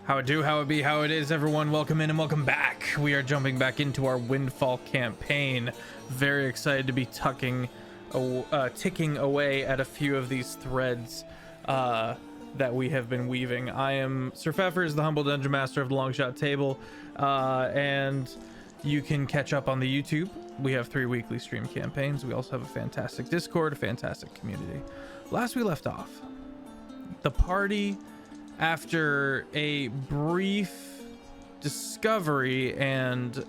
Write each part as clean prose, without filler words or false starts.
How it do, how it be, how it is, everyone. Welcome in and welcome back. We are jumping back into our Windfall campaign. Very excited to be ticking away at a few of these threads that we have been weaving. I am SirFeffers, the humble dungeon master of the Long Shot Table, and you can catch up on the YouTube. We have 3 weekly stream campaigns. We also have a fantastic Discord, a fantastic community. Last we left off, the party, after a brief discovery and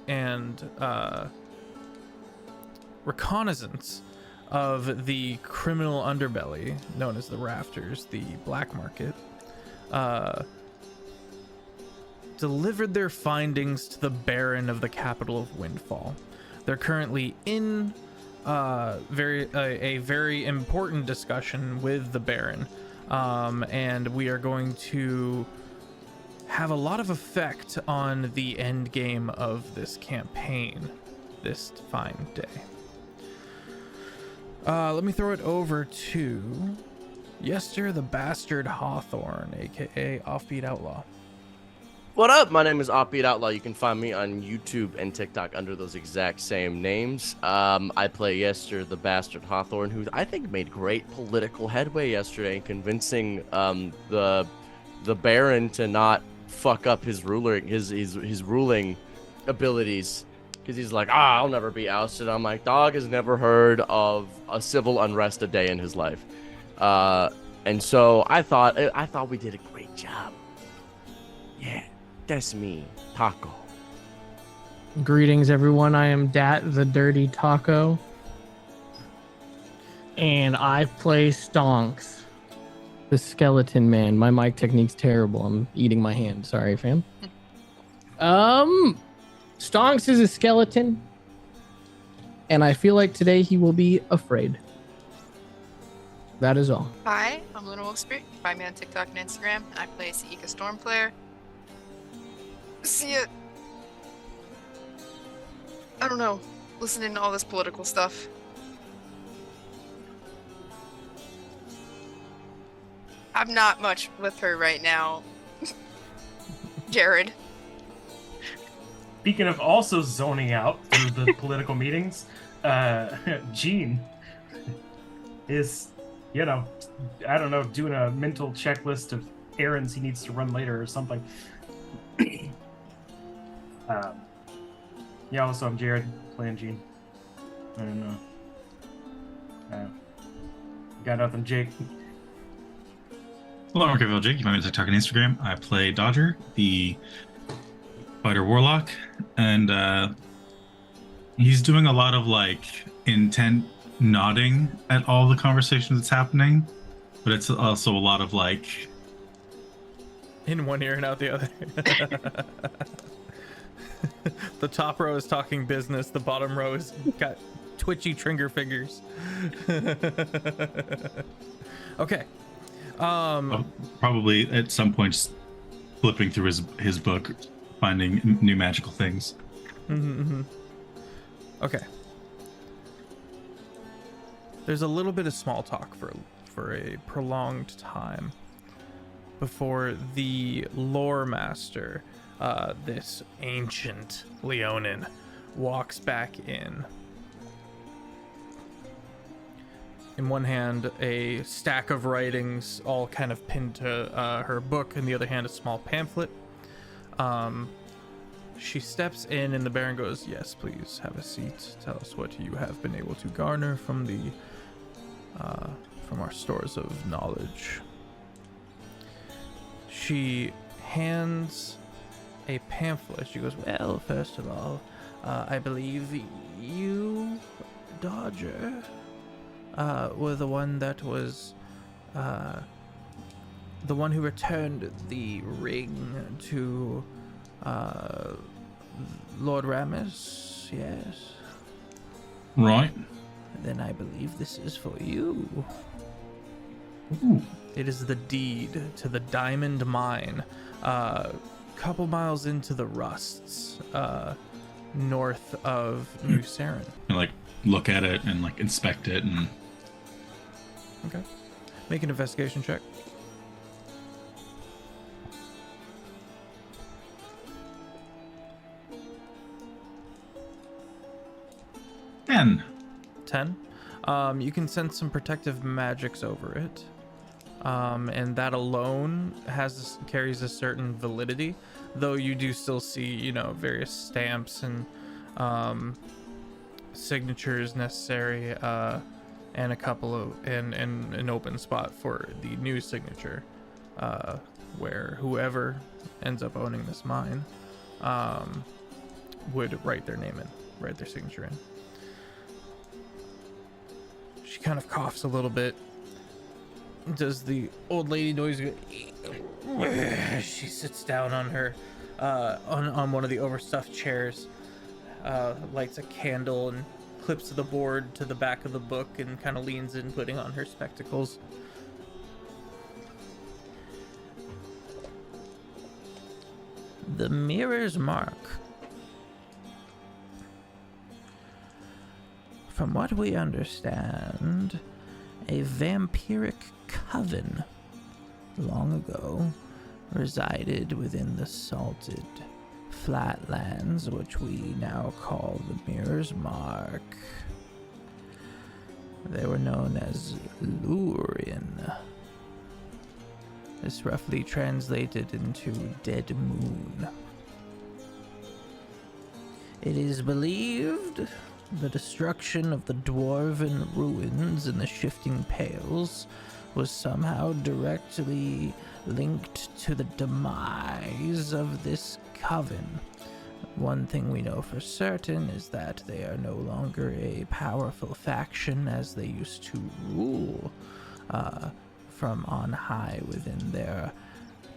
reconnaissance of the criminal underbelly known as the Rafters, the black market, delivered their findings to the Baron of the capital of Windfall. They're currently in a very important discussion with the Baron. And we are going to have a lot of effect on the end game of this campaign this fine day. Let me throw it over to Yester the Bastard Hawthorne, aka Offbeat Outlaw. What up? My name is Offbeat Outlaw. You can find me on YouTube and TikTok under those exact same names. I play Yester the Bastard Hawthorne, who I think made great political headway yesterday in convincing the Baron to not fuck up his ruling abilities, because he's like, I'll never be ousted. I'm like, dog has never heard of a civil unrest a day in his life, and so I thought we did a great job. Yeah. That's me, Taco. Greetings, everyone. I am DatDirtyTaco, and I play Stonks, the skeleton man. My mic technique's terrible. I'm eating my hand. Sorry, fam. Stonks is a skeleton, and I feel like today he will be afraid. That is all. Hi, I'm LunaWolfSpirit. Find me on TikTok and Instagram. I play Seika Stormplayer. See it. I don't know. Listening to all this political stuff. I'm not much with her right now. Jared. Speaking of also zoning out through the political meetings, Gene is, I don't know, doing a mental checklist of errands he needs to run later or something. Also I'm Jared, playing Gene. I don't know. Got nothing, Jake. Hello, I'm CritFailJake. You find me on TikTok and Instagram. I play Dodger, the fighter warlock, and he's doing a lot of intent nodding at all the conversation that's happening, but it's also a lot of in one ear and out the other. The top row is talking business. The bottom row is got twitchy trigger fingers. Okay. Probably at some point just flipping through his book, finding new magical things. Okay. There's a little bit of small talk for a prolonged time before the lore master, this ancient Leonin, walks back in. In one hand, a stack of writings, all kind of pinned to her book. In the other hand, a small pamphlet. She steps in, and the Baron goes, "Yes, please have a seat. Tell us what you have been able to garner from our stores of knowledge." She hands a pamphlet. She goes, "Well, first of all, I believe you, Dodger, were the one that was the one who returned the ring to Lord Ramus, yes?" Right. "Then I believe this is for you." Ooh. It is the deed to the diamond mine, couple miles into the rusts, north of New Saren. And look at it and inspect it and. Okay. Make an investigation check. 10. 10. You can send some protective magics over it. And that alone carries a certain validity, though you do still see, various stamps and signatures necessary, and a couple of and an open spot for the new signature, where whoever ends up owning this mine would write their signature in. She kind of coughs a little bit. Does the old lady noise? She sits down on her on one of the overstuffed chairs, lights a candle and clips the board to the back of the book and kind of leans in, putting on her spectacles. The Mirror's Mark. From what we understand, a vampiric coven long ago resided within the salted flatlands, which we now call the Mirror's Mark. They were known as Lurian. This roughly translated into Dead Moon. It is believed the destruction of the dwarven ruins in the Shifting Pales was somehow directly linked to the demise of this coven. One thing we know for certain is that they are no longer a powerful faction as they used to rule from on high within their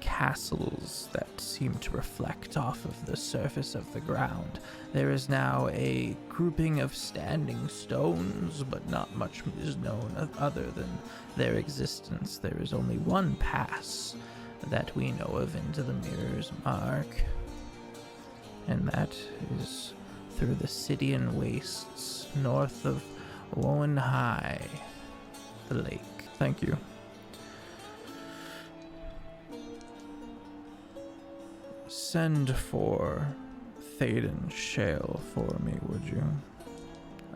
castles that seem to reflect off of the surface of the ground. There is now a grouping of standing stones, but not much is known other than their existence. There is only one pass that we know of into the Mirror's Mark, and that is through the Sidian wastes north of Woan High, the lake. Thank you. Send for Thaden Shale for me, would you?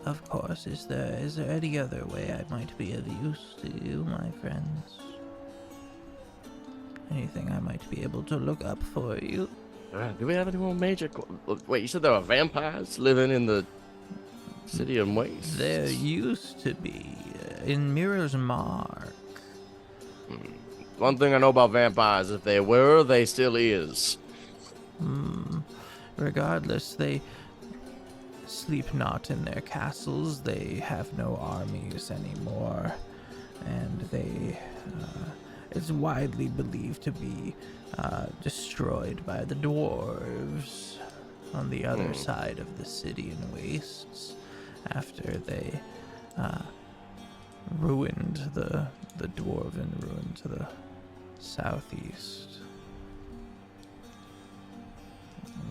Of course. Is there any other way I might be of use to you, my friends? Anything I might be able to look up for you? Do we have any more major... Wait, you said there are vampires living in the City of Waste? There used to be, in Mirror's Mark. One thing I know about vampires, if they were, they still is. Regardless, they sleep not in their castles. They have no armies anymore, and they it's widely believed to be destroyed by the dwarves on the other side of the Sidian wastes after they ruined the dwarven ruin to the southeast.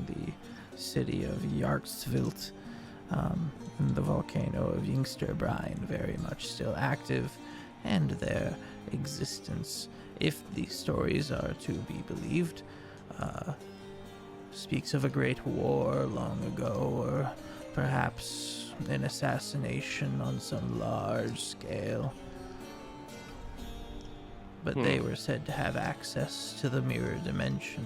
The city of Yarksvilt, and the volcano of Yngsterbrine very much still active, and their existence, if these stories are to be believed, speaks of a great war long ago, or perhaps an assassination on some large scale. But they were said to have access to the mirror dimension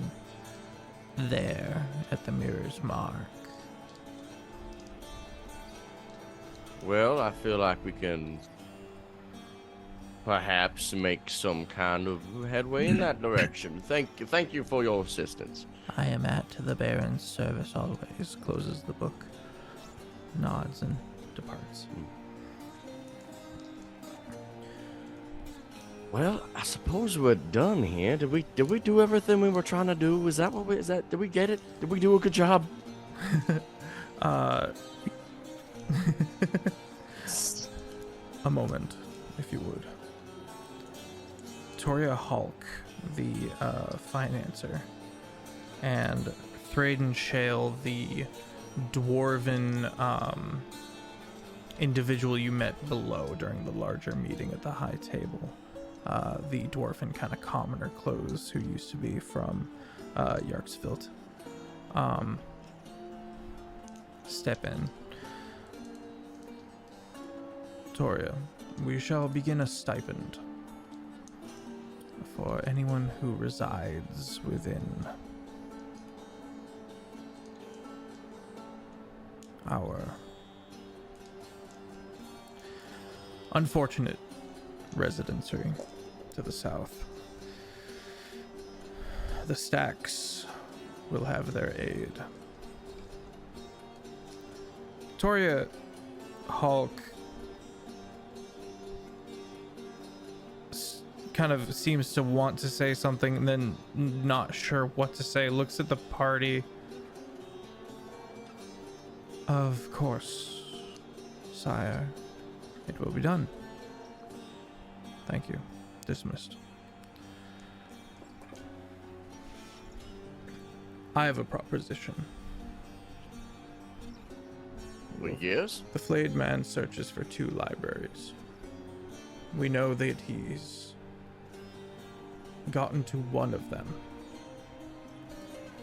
there at the Mirror's Mark. Well, I feel like we can perhaps make some kind of headway in that direction. Thank you for your assistance. I am at the Baron's service always. Closes the book, nods, and departs. Well, I suppose we're done here. Did we do everything we were trying to do? Did we get it? Did we do a good job? A moment, if you would. Toria Hulk, the financer, and Thraden Shale, the dwarven individual you met below during the larger meeting at the high table. The dwarf in kind of commoner clothes who used to be from Yarksvilt. Step in. Toria, we shall begin a stipend for anyone who resides within our unfortunate residency to the south. The stacks will have their aid. Toria, Hulk kind of seems to want to say something and then not sure what to say, looks at the party. Of course, sire, it will be done. Thank you. Dismissed. I have a proposition. Well, yes? The flayed man searches for 2 libraries. We know that he's gotten to one of them.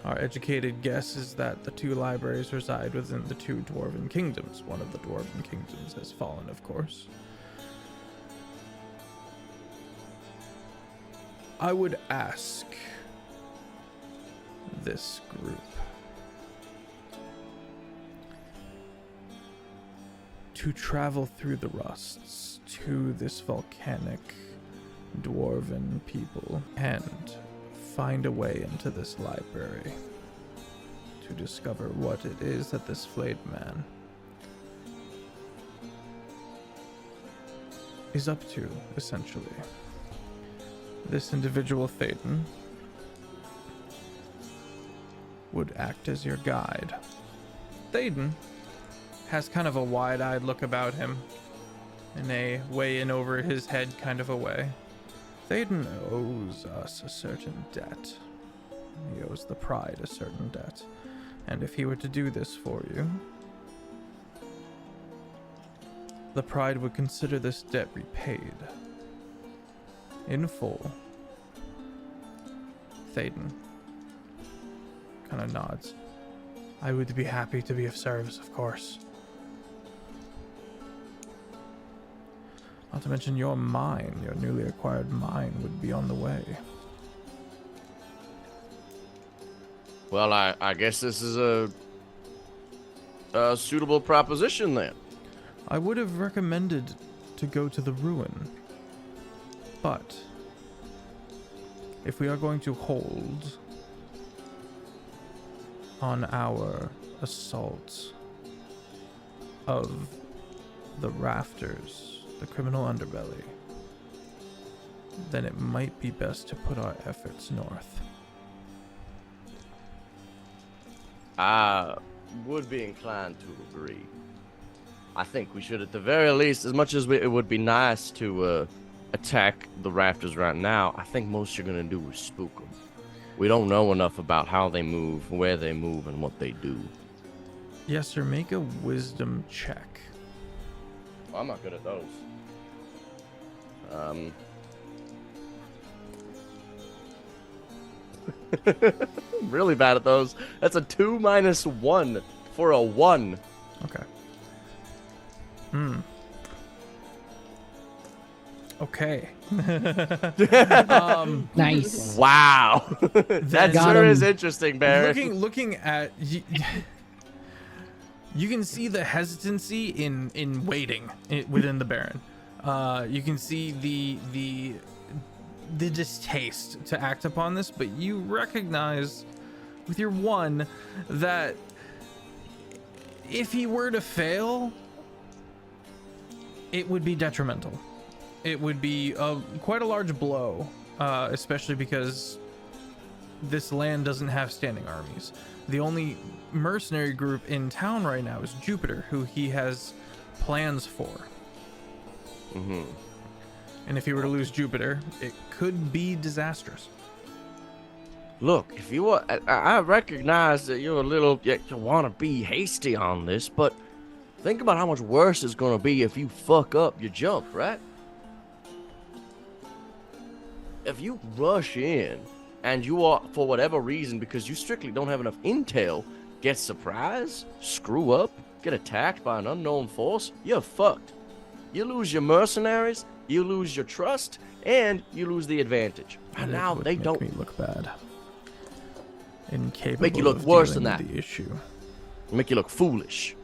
Our educated guess is that the 2 libraries reside within the 2 dwarven kingdoms. One of the dwarven kingdoms has fallen, of course. I would ask this group to travel through the rusts to this volcanic dwarven people and find a way into this library to discover what it is that this flayed man is up to, essentially. This individual, Thaden, would act as your guide. Thaden has kind of a wide-eyed look about him, in a way in over his head kind of a way. Thaden owes us a certain debt. He owes the Pride a certain debt. And if he were to do this for you, the Pride would consider this debt repaid. In full. Thaden kind of nods. I would be happy to be of service, of course. Not to mention your mine, your newly acquired mine would be on the way. Well, I guess this is a suitable proposition then. I would have recommended to go to the ruin, but if we are going to hold on our assault of the rafters, the criminal underbelly, then it might be best to put our efforts north. I would be inclined to agree. I think we should, at the very least, as much as it would be nice to attack the rafters right now, I think most you're going to do is spook them. We don't know enough about how they move, where they move, and what they do. Yes, sir. Make a wisdom check. Well, I'm not good at those. I'm really bad at those. That's a 2 minus 1 for a 1. Okay. Okay. Nice. Wow. That Got sure him. is interesting, Barry. Looking at you can see the hesitancy in waiting within the Baron. You can see the distaste to act upon this, but you recognize with your 1 that if he were to fail, it would be detrimental. It would be quite a large blow, especially because this land doesn't have standing armies. The only mercenary group in town right now is Jupiter, who he has plans for. Mm-hmm. And if he were to lose Jupiter, it could be disastrous. Look, if you want, I recognize that you're a little, you want to be hasty on this, but think about how much worse it's going to be if you fuck up your jump, right? If you rush in and you are, for whatever reason, because you strictly don't have enough intel, get surprised, screw up, get attacked by an unknown force, you're fucked. You lose your mercenaries, you lose your trust, and you lose the advantage. Right now, they don't. Make me look bad. Incapable Make you look of worse than dealing that. with the issue. Make you look foolish.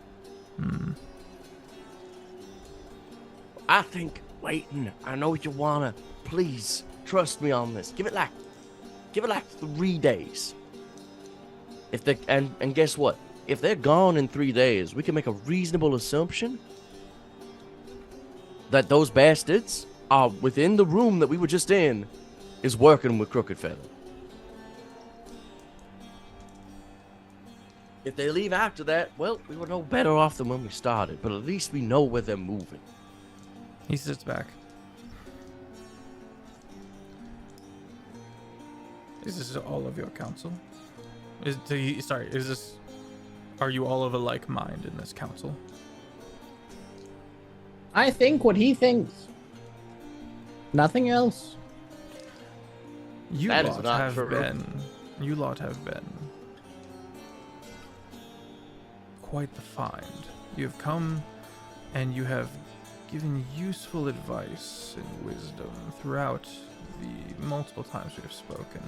I think waiting. I know you wanna. Please trust me on this. Give it like 3 days. If they and guess what? If they're gone in 3 days, we can make a reasonable assumption that those bastards are within the room that we were just in, is working with Crooked Feather. If they leave after that, well, we were no better off than when we started, but at least we know where they're moving. He sits back. Is this all of your council? Are you all of a like mind in this council? I think what he thinks. Nothing else. You That is lot not have true. been quite the find. You have come and you have given useful advice and wisdom throughout the multiple times we have spoken.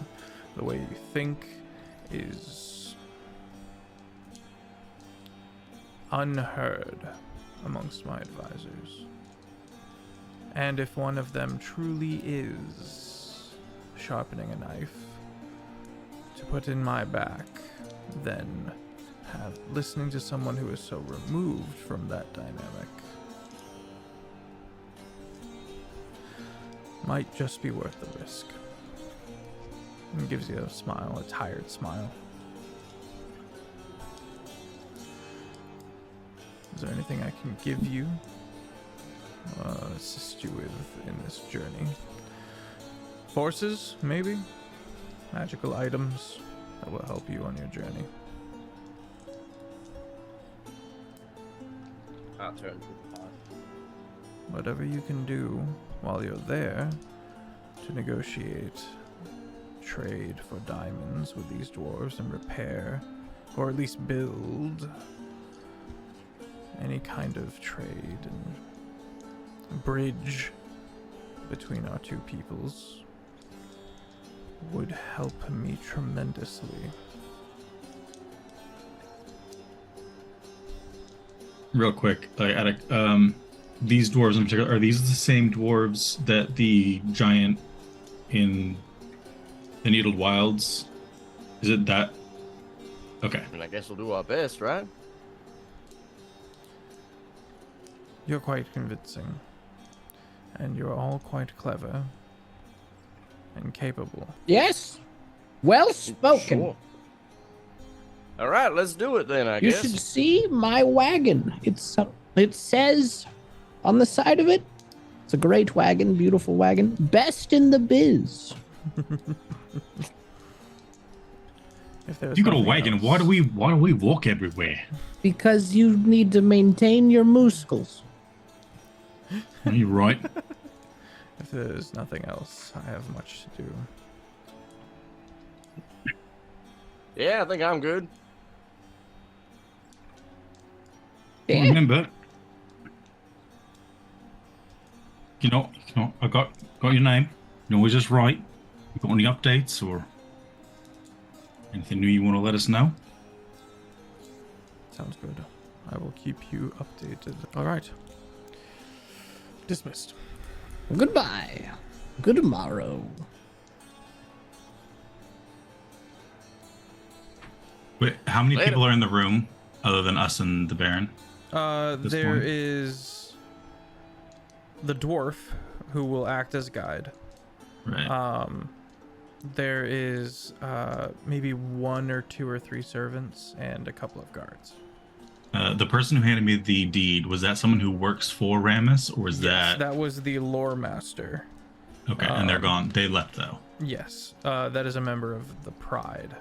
The way you think is unheard amongst my advisors. And if one of them truly is sharpening a knife to put in my back, then listening to someone who is so removed from that dynamic might just be worth the risk. And gives you a smile, a tired smile. Is there anything I can give you, assist you with in this journey? Forces, maybe? Magical items that will help you on your journey. I'll turn to the pod. Whatever you can do while you're there to negotiate trade for diamonds with these dwarves and repair, or at least build any kind of trade and bridge between our two peoples would help me tremendously. Real quick, these dwarves in particular, are these the same dwarves that the giant in the Needled Wilds? Is it that? Okay. And I guess we'll do our best, right? You're quite convincing, and you're all quite clever and capable. Yes. Well spoken. Sure. All right, let's do it then, I You guess. should see my wagon. It says on the side of it, it's a great wagon, beautiful wagon, best in the biz. If there's You got a nothing wagon. else- Why do we walk everywhere? Because you need to maintain your muscles. Are you right? If there's nothing else, I have much to do. Yeah, I think I'm good. Yeah. Remember, you know, I got your name. You know, we just right. You got any updates or anything new you want to let us know? Sounds good. I will keep you updated. All right. Dismissed. Goodbye. Good morrow. Wait, how many Later. people are in the room other than us and the Baron? This There one? is the dwarf who will act as guide. Right. There is maybe 1 or 2 or 3 servants and a couple of guards. The person who handed me the deed, was that someone who works for Ramus, or is Yes, that was the lore master. okay? And they're gone. They left though. Yes, that is a member of the Pride,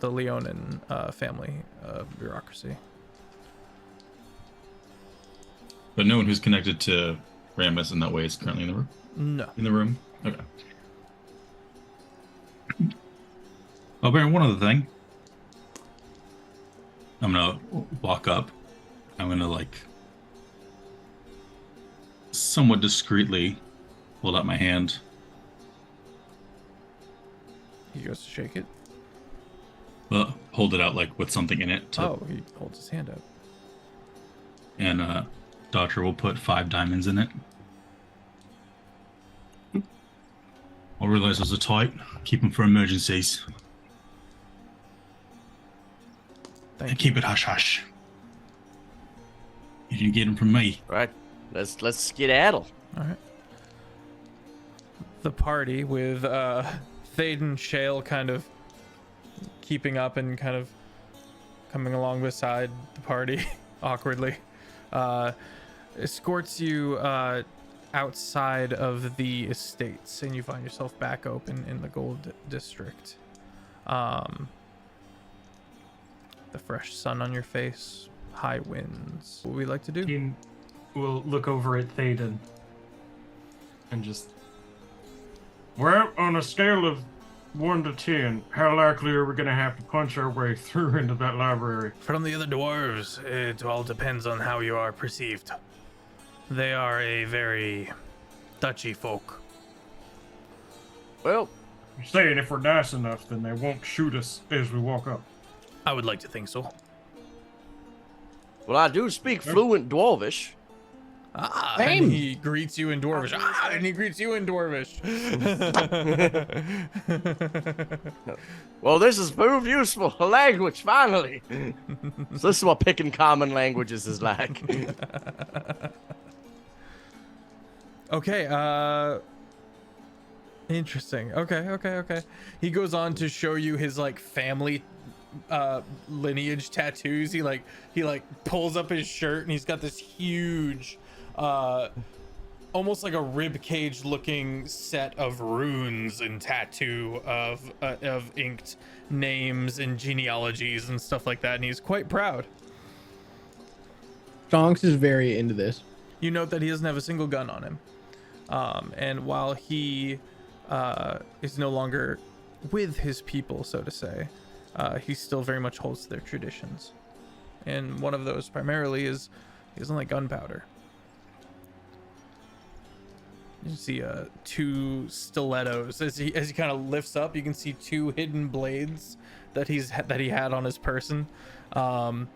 the Leonin family bureaucracy. But no one who's connected to Ramus in that way is currently in the room. No. In the room. Okay. Oh, Baron, one other thing. I'm gonna walk up. I'm gonna somewhat discreetly hold out my hand. He goes to shake it. Hold it out like with something in it. Oh, he holds his hand out. And Dodger will put 5 diamonds in it. I realize those are tight. Keep them for emergencies. Thank And you. keep it hush hush. You didn't get them from me. Right. Let's skedaddle. All right. The party with Thaden Shale kind of keeping up and kind of coming along beside the party awkwardly escorts you outside of the estates, and you find yourself back open in the gold district. The fresh sun on your face, high winds. What would we like to do? Gene will look over at Thaden and just... Well, on a scale of 1 to 10, how likely are we going to have to punch our way through into that library? From the other dwarves, it all depends on how you are perceived. They are a very touchy folk. Well, You're saying if we're nice enough, then they won't shoot us as we walk up. I would like to think so. I do speak fluent Dwarvish. Ah, Same. and he greets you in Dwarvish. Ah, and he greets you in Dwarvish. Well, this has proved useful. A language, finally. So this is what picking common languages is like. Okay, interesting. Okay. He goes on to show you his like family lineage tattoos. He pulls up his shirt and he's got this huge almost like a rib cage looking set of runes and tattoo of inked names and genealogies and stuff like that, and he's quite proud. Stonks is very into this. You note that he doesn't have a single gun on him, and while he is no longer with his people, so to say, he still very much holds to their traditions, and one of those primarily is he doesn't like gunpowder. You see 2 stilettos as he kind of lifts up. You can see 2 hidden blades that he had on his person, and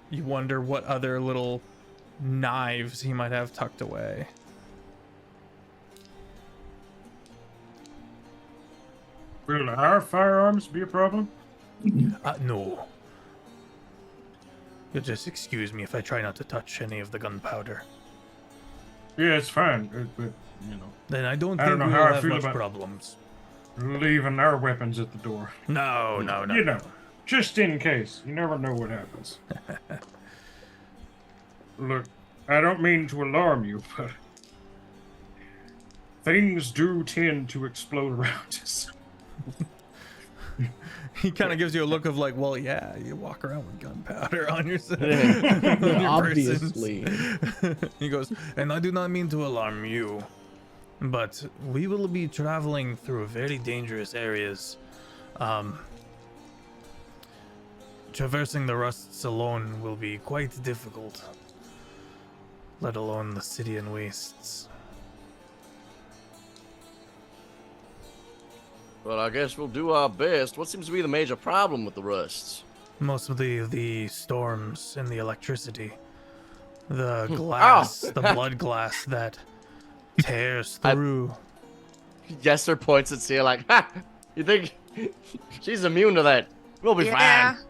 you wonder what other little knives he might have tucked away. Will our firearms be a problem? No. You'll just excuse me if I try not to touch any of the gunpowder. Yeah, it's fine. But, Then I don't I think don't know we how will I have feel much about- problems. leaving our weapons at the door. No. Just in case. You never know what happens. Look, I don't mean to alarm you, but things do tend to explode around us. He kind of gives you a look of like, well, yeah, you walk around with gunpowder on your, on your Obviously. persons. He goes, and I do not mean to alarm you, but we will be traveling through very dangerous areas. Traversing the rusts alone will be quite difficult, let alone the Stygian wastes. Well, I guess we'll do our best. What seems to be the major problem with the rusts? Mostly the storms and the electricity. The glass, the blood glass that tears through. Jester points at Sia like, ha! You think she's immune to that? We'll be Yeah, fine.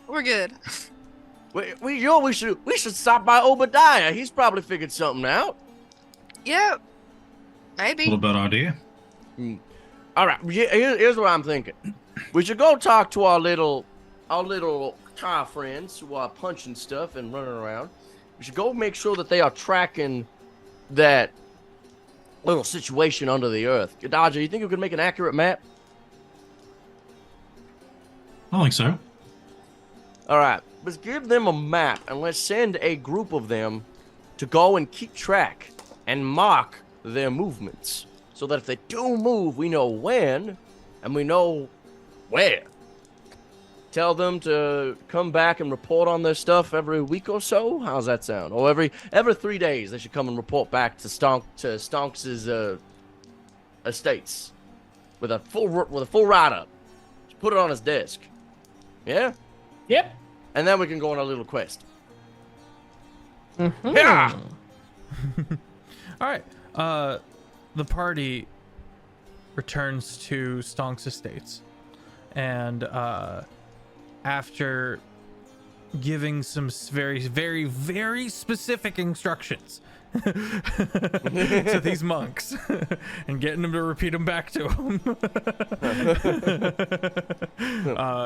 we're good. We should stop by Obadiah. He's probably figured something out. Yeah, maybe. What about idea? All right, here's what I'm thinking. We should go talk to our little car friends who are punching stuff and running around. We should go make sure that they are tracking that little situation under the earth. Dodger, you think you could make an accurate map? I think so. All right, let's give them a map and let's send a group of them to go and keep track and mark their movements, so that if they do move, we know when and we know where. tell them to come back and report on their stuff every week or so. How's that sound? Or every 3 days they should come and report back to Stonks's estates with a full write-up. Just put it on his desk. Yeah. Yep. And then we can go on a little quest. Mhm. Yeah. All right. The party returns to Stonk's estates, and after giving some very, very, very specific instructions to these monks and getting them to repeat them back to them.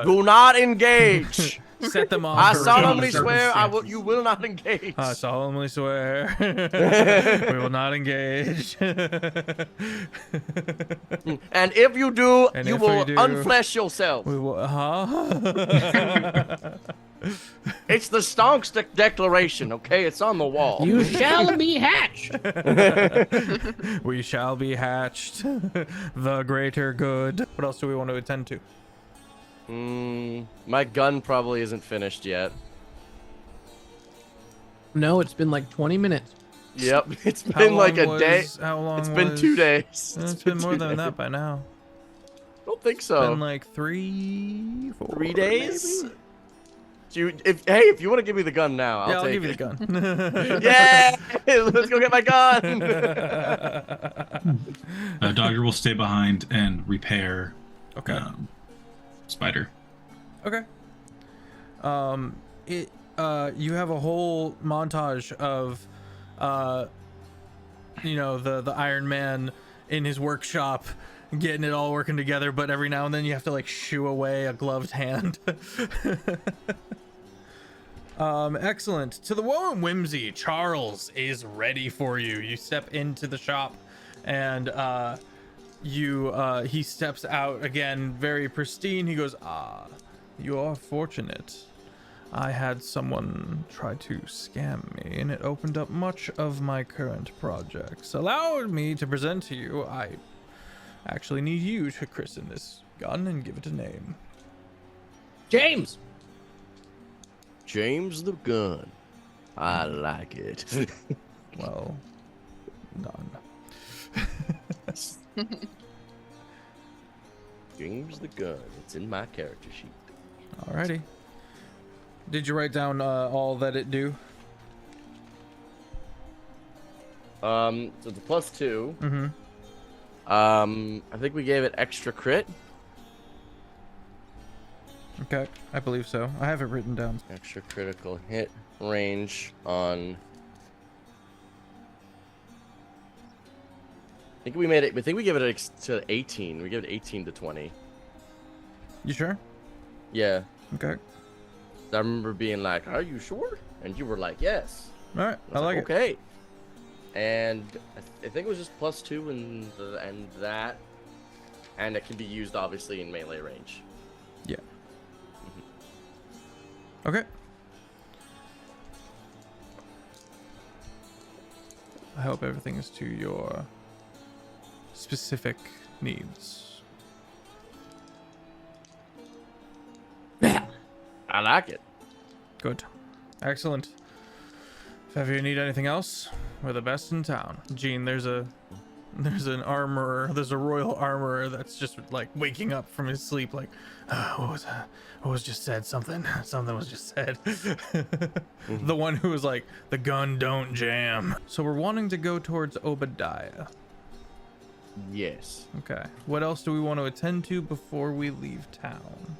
Do not engage. Set them off. I to solemnly return. swear you will not engage. I solemnly swear we will not engage. And if you do, And you if will we do, unflesh yourself. We will, It's the Stonks declaration, okay? It's on the wall. You shall be hatched. We shall be hatched. The greater good. What else do we want to attend to? My gun probably isn't finished yet. No, it's been like 20 minutes. Yep, it's How been like long a day. was- How long It's been was- 2 days. It's been more 2 than days. that by now. I don't think It's so. been like 3, 4 3 days? maybe? If you want to give me the gun now, I'll Yeah, I'll take give you it. the gun. Yeah, let's go get my gun. Dodger will stay behind and repair Okay. Spider. Okay. You have a whole montage of, the Iron Man in his workshop, getting it all working together, but every now and then you have to like shoo away a gloved hand. Excellent. To the woe and whimsy, Charles is ready for you. You step into the shop, and he steps out again, very pristine. He goes, you are fortunate. I had someone try to scam me, and it opened up much of my current projects. Allow me to present to you. I actually need you to christen this gun and give it a name. James. James the gun. I like it. Well done. James the gun. It's in my character sheet. Alrighty. Did you write down all that it do? So it's a +2. Mm-hmm. I think we gave it extra crit. Okay, I believe so. I have it written down. Extra critical hit range on. I think we made it. I think we gave it to 18. We gave it 18 to 20. You sure? Yeah. Okay. I remember being like, "Are you sure?" And you were like, "Yes." All right. I I was like it. okay. And I think it was just +2 and that, and it can be used obviously in melee range. Yeah. Okay. I hope everything is to your specific needs. I like it. Good. Excellent. If ever you need anything else, we're the best in town. Gene, there's an armorer, there's a royal armorer that's just like waking up from his sleep like, what was just said? Something was just said. The one who was like, the gun don't jam. So we're wanting to go towards Obadiah. Yes. Okay. What else do we want to attend to before we leave town?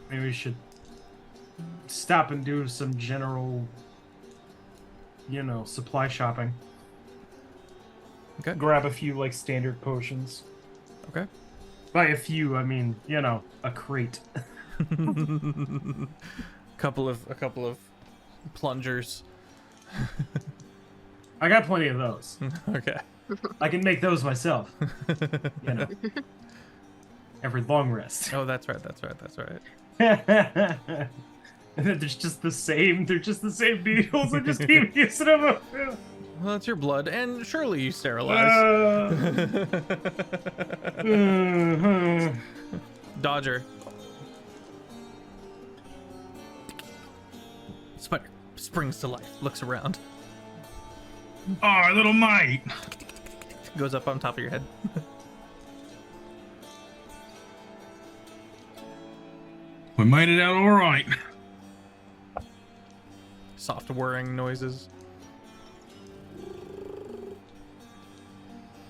Maybe we should stop and do some general, supply shopping. Okay. Grab a few like standard potions. Okay. By a few, I mean, a crate. a couple of plungers. I got plenty of those. Okay. I can make those myself. Every long rest. Oh, that's right. And then they're just the same needles. I just keep using them. Well, that's your blood, and surely you sterilize. Dodger. Spider springs to life, looks around, Oh, little mite. goes up on top of your head. We made it out all right. Soft whirring noises.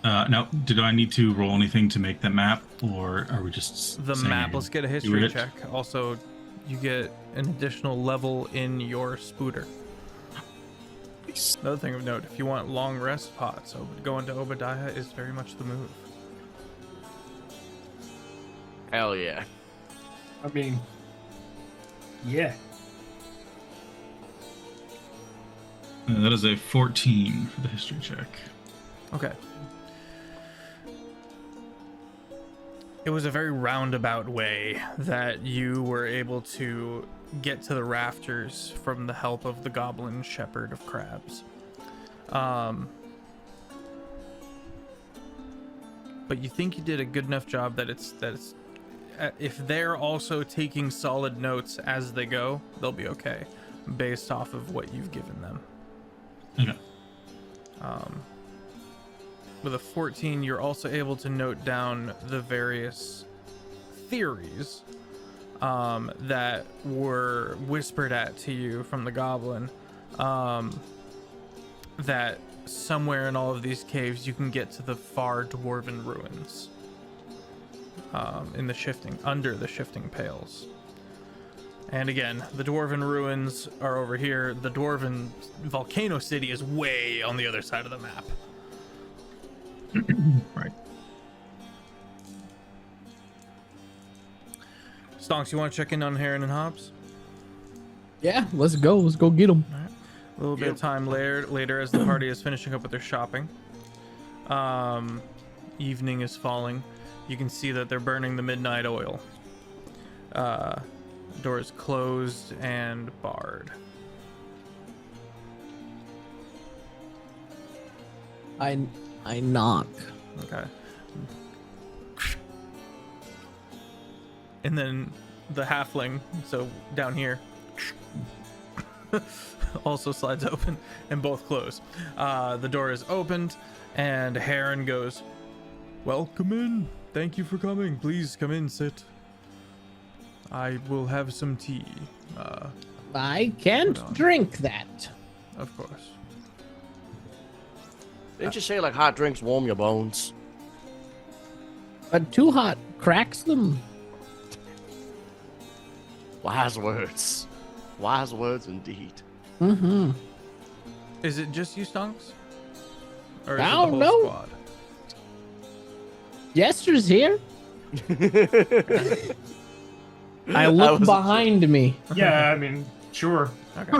Now, did I need to roll anything to make that map, or are we just The saying map, you let's get a do history it? check. Also, you get an additional level in your spooter. Another thing of note, if you want long rest pots, going to Obadiah is very much the move. Hell yeah. I mean, yeah. That is a 14 for the history check. Okay. It was a very roundabout way that you were able to get to the rafters from the help of the goblin shepherd of crabs. But you think you did a good enough job that it's if they're also taking solid notes as they go, they'll be okay based off of what you've given them. Okay. With a 14, you're also able to note down the various theories that were whispered at to you from the goblin, that somewhere in all of these caves you can get to the far dwarven ruins, under the shifting pales. And again, the dwarven ruins are over here. The dwarven volcano city is way on the other side of the map. Right. Stonks, you want to check in on Heron and Hobbs? Yeah, let's go. Let's go get them. All right. A little bit of time later as the party is finishing up with their shopping. Evening is falling. You can see that they're burning the midnight oil. Door is closed and barred. I knock. Okay. And then the halfling, so down here, also slides open and both close. The door is opened and Heron goes, "Welcome in. Thank you for coming. Please come in, sit. I will have some tea." I can't drink that. Of course. Didn't you say like hot drinks warm your bones? But too hot cracks them. Wise words. Wise words indeed. Mm-hmm. Is it just you, Stonks? Or is I it the don't whole know. squad? Jester's here. I look behind me. Yeah, I mean, sure. Okay.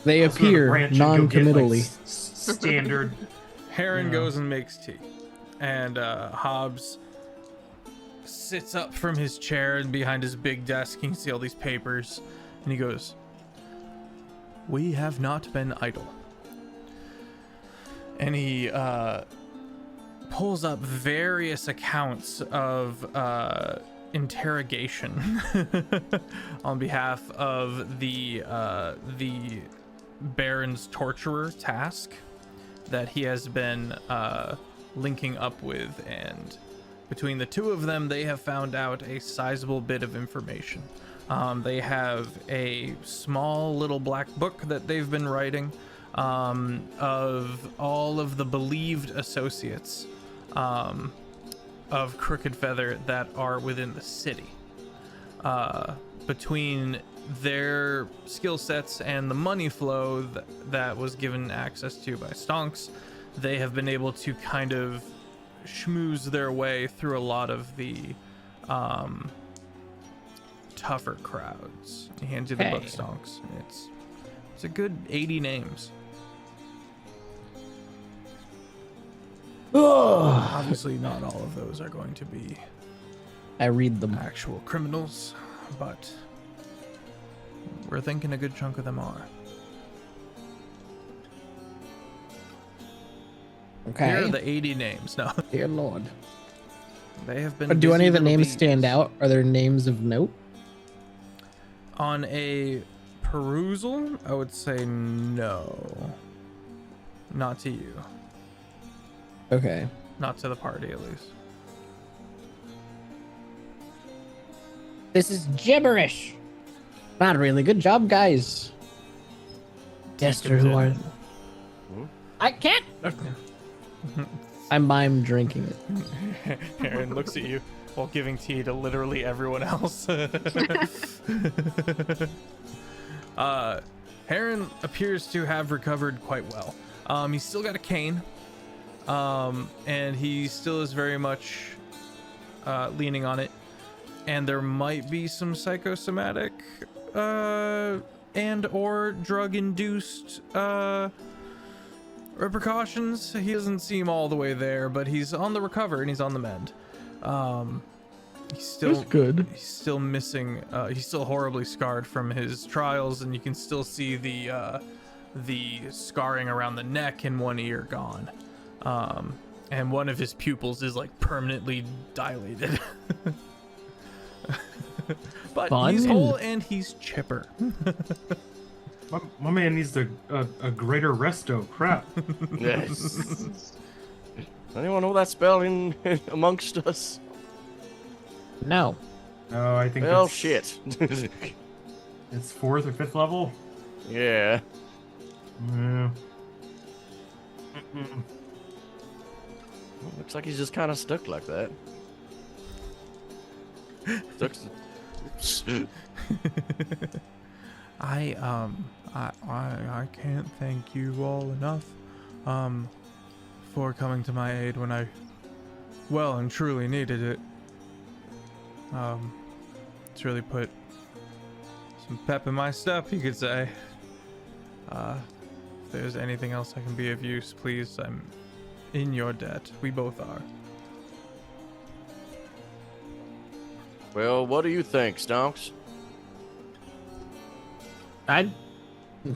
They I'll sort of appear branch and go get, like, non-committally. Standard. Heron Yeah. goes and makes tea, and Hobbs sits up from his chair and behind his big desk. You can see all these papers, and he goes, "We have not been idle." And he pulls up various accounts of interrogation on behalf of the Baron's torturer task that he has been linking up with, and between the two of them they have found out a sizable bit of information. They have a small little black book that they've been writing of all of the believed associates of Crooked Feather that are within the city. Between their skill sets and the money flow that was given access to by Stonks, they have been able to kind of schmooze their way through a lot of the tougher crowds. He hands you the book, Okay. Stonks. It's a good 80 names. Ugh. Obviously, not all of those are going to be I read them. actual criminals, but we're thinking a good chunk of them are. Here are Okay. the 80 names. No, Dear Lord. they have been. But do busy any of the little names bees. stand out? Are there names of note? On a perusal, I would say no. Not to you. Okay. Not to the party, at least. This is gibberish. Not really. Good job, guys. Jester, who are... I can't... I mime drinking it. Aaron looks at you while giving tea to literally everyone else. Heron appears to have recovered quite well. He's still got a cane, and he still is very much leaning on it. And there might be some psychosomatic and or drug-induced repercussions. He doesn't seem all the way there, but he's on the recover and he's on the mend. He's still That's good. He's still missing. He's still horribly scarred from his trials, and you can still see the scarring around the neck and one ear gone. And one of his pupils is like permanently dilated. But Fun. he's whole and he's chipper. My man needs a greater resto. Crap. Yes. Anyone know that spell in amongst us? No. No, I think Well, it's, shit. it's 4th or 5th level. Yeah. Yeah. Well, looks like he's just kind of stuck like that. I can't thank you all enough for coming to my aid when I well and truly needed it. It's really put some pep in my step, you could say. If there's anything else I can be of use, please, I'm in your debt. We both are. Well, what do you think, Stonks?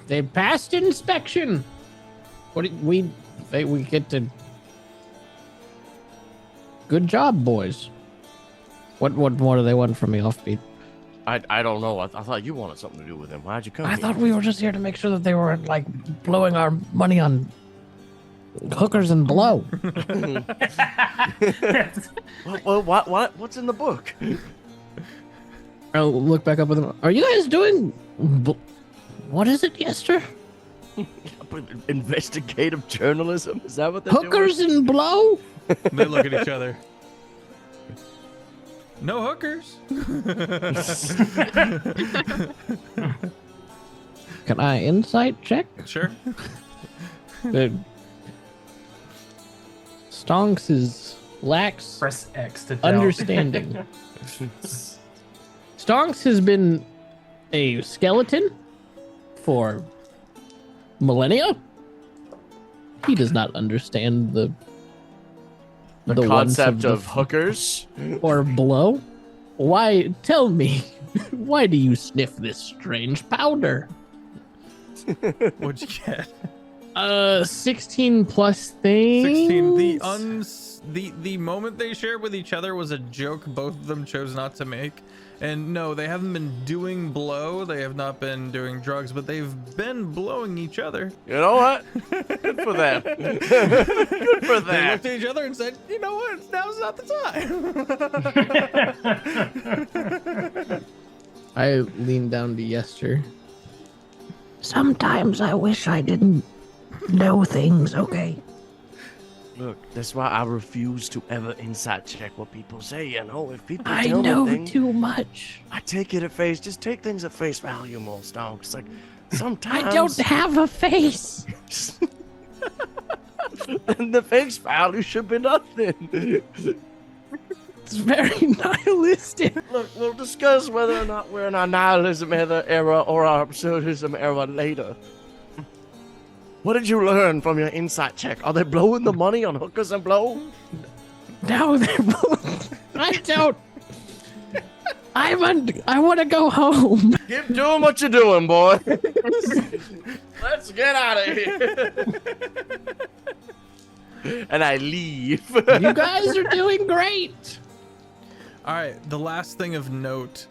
They passed inspection. What do we get to? Good job, boys. What do they want from me, Offbeat? I don't know. I thought you wanted something to do with him. Why'd you come I here? thought we were just here to make sure that they weren't like blowing our money on hookers and blow. What's in the book? I'll look back up with them. Are you guys doing? What is it, Yester? Investigative journalism? Is that what they're Hookers and blow? They look at each other. No hookers. Can I insight check? Sure. Stonks is lacks Press X to tell. understanding. Stonks has been a skeleton for millennia. He does not understand the concept of the hookers? or blow. Why? Tell me. Why do you sniff this strange powder? What'd you get? 16 plus things. 16. The moment they shared with each other was a joke both of them chose not to make. And no, they haven't been doing blow. They have not been doing drugs, but they've been blowing each other. You know what? Good for them. Good for They that. looked at each other and said, "You know what? Now's not the time." I lean down to Yester. Sometimes I wish I didn't know things, okay? Look, that's why I refuse to ever insight check what people say. You know, if people I tell know me things, too much. I take it at face. Just take things at face value, more Stonks. Like sometimes I don't have a face. And the face value should be nothing. It's very nihilistic. Look, we'll discuss whether or not we're in our nihilism era or our absurdism era later. What did you learn from your insight check? Are they blowing the money on hookers and blow? No, they're both. I don't. I want to go home. Keep doing what you're doing, boy. Let's get out of here. And I leave. You guys are doing great. All right, the last thing of note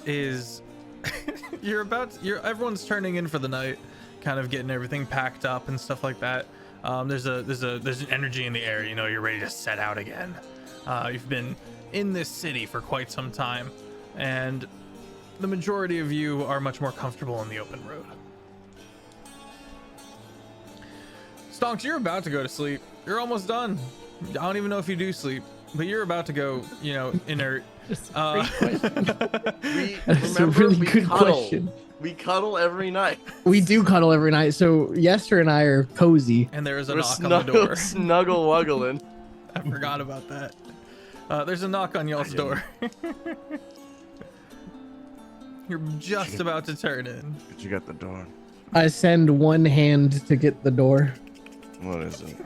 is everyone's turning in for the night, kind of getting everything packed up and stuff like that. There's an energy in the air. You know, you're ready to set out again. You've been in this city for quite some time, and the majority of you are much more comfortable in the open road. Stonks, you're about to go to sleep. You're almost done. I don't even know if you do sleep, but you're about to go, you know, inert. That's a great question. That's a Remember, really we good cuddle. question. We cuddle every night. We do cuddle every night. So Yester and I are cozy. And there is a We're knock on the door. snuggle wuggling. I forgot about that. There's a knock on y'all's door. You're just about to turn in. But you got the door. I send one hand to get the door. What is it?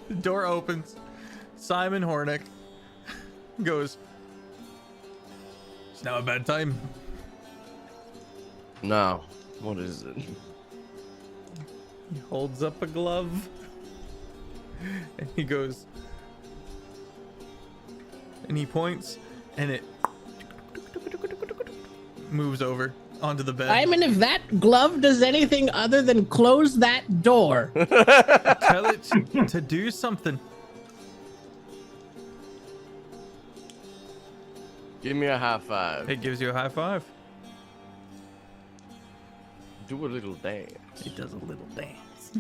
The door opens. Simon Hornick goes, "It's now a bad time." No. What is it? He holds up a glove. And he goes, and he points, and it moves over onto the bed. Simon, if that glove does anything other than close that door. Tell it to do something. Give me a high five. It gives you a high five. Do a little dance. It does a little dance.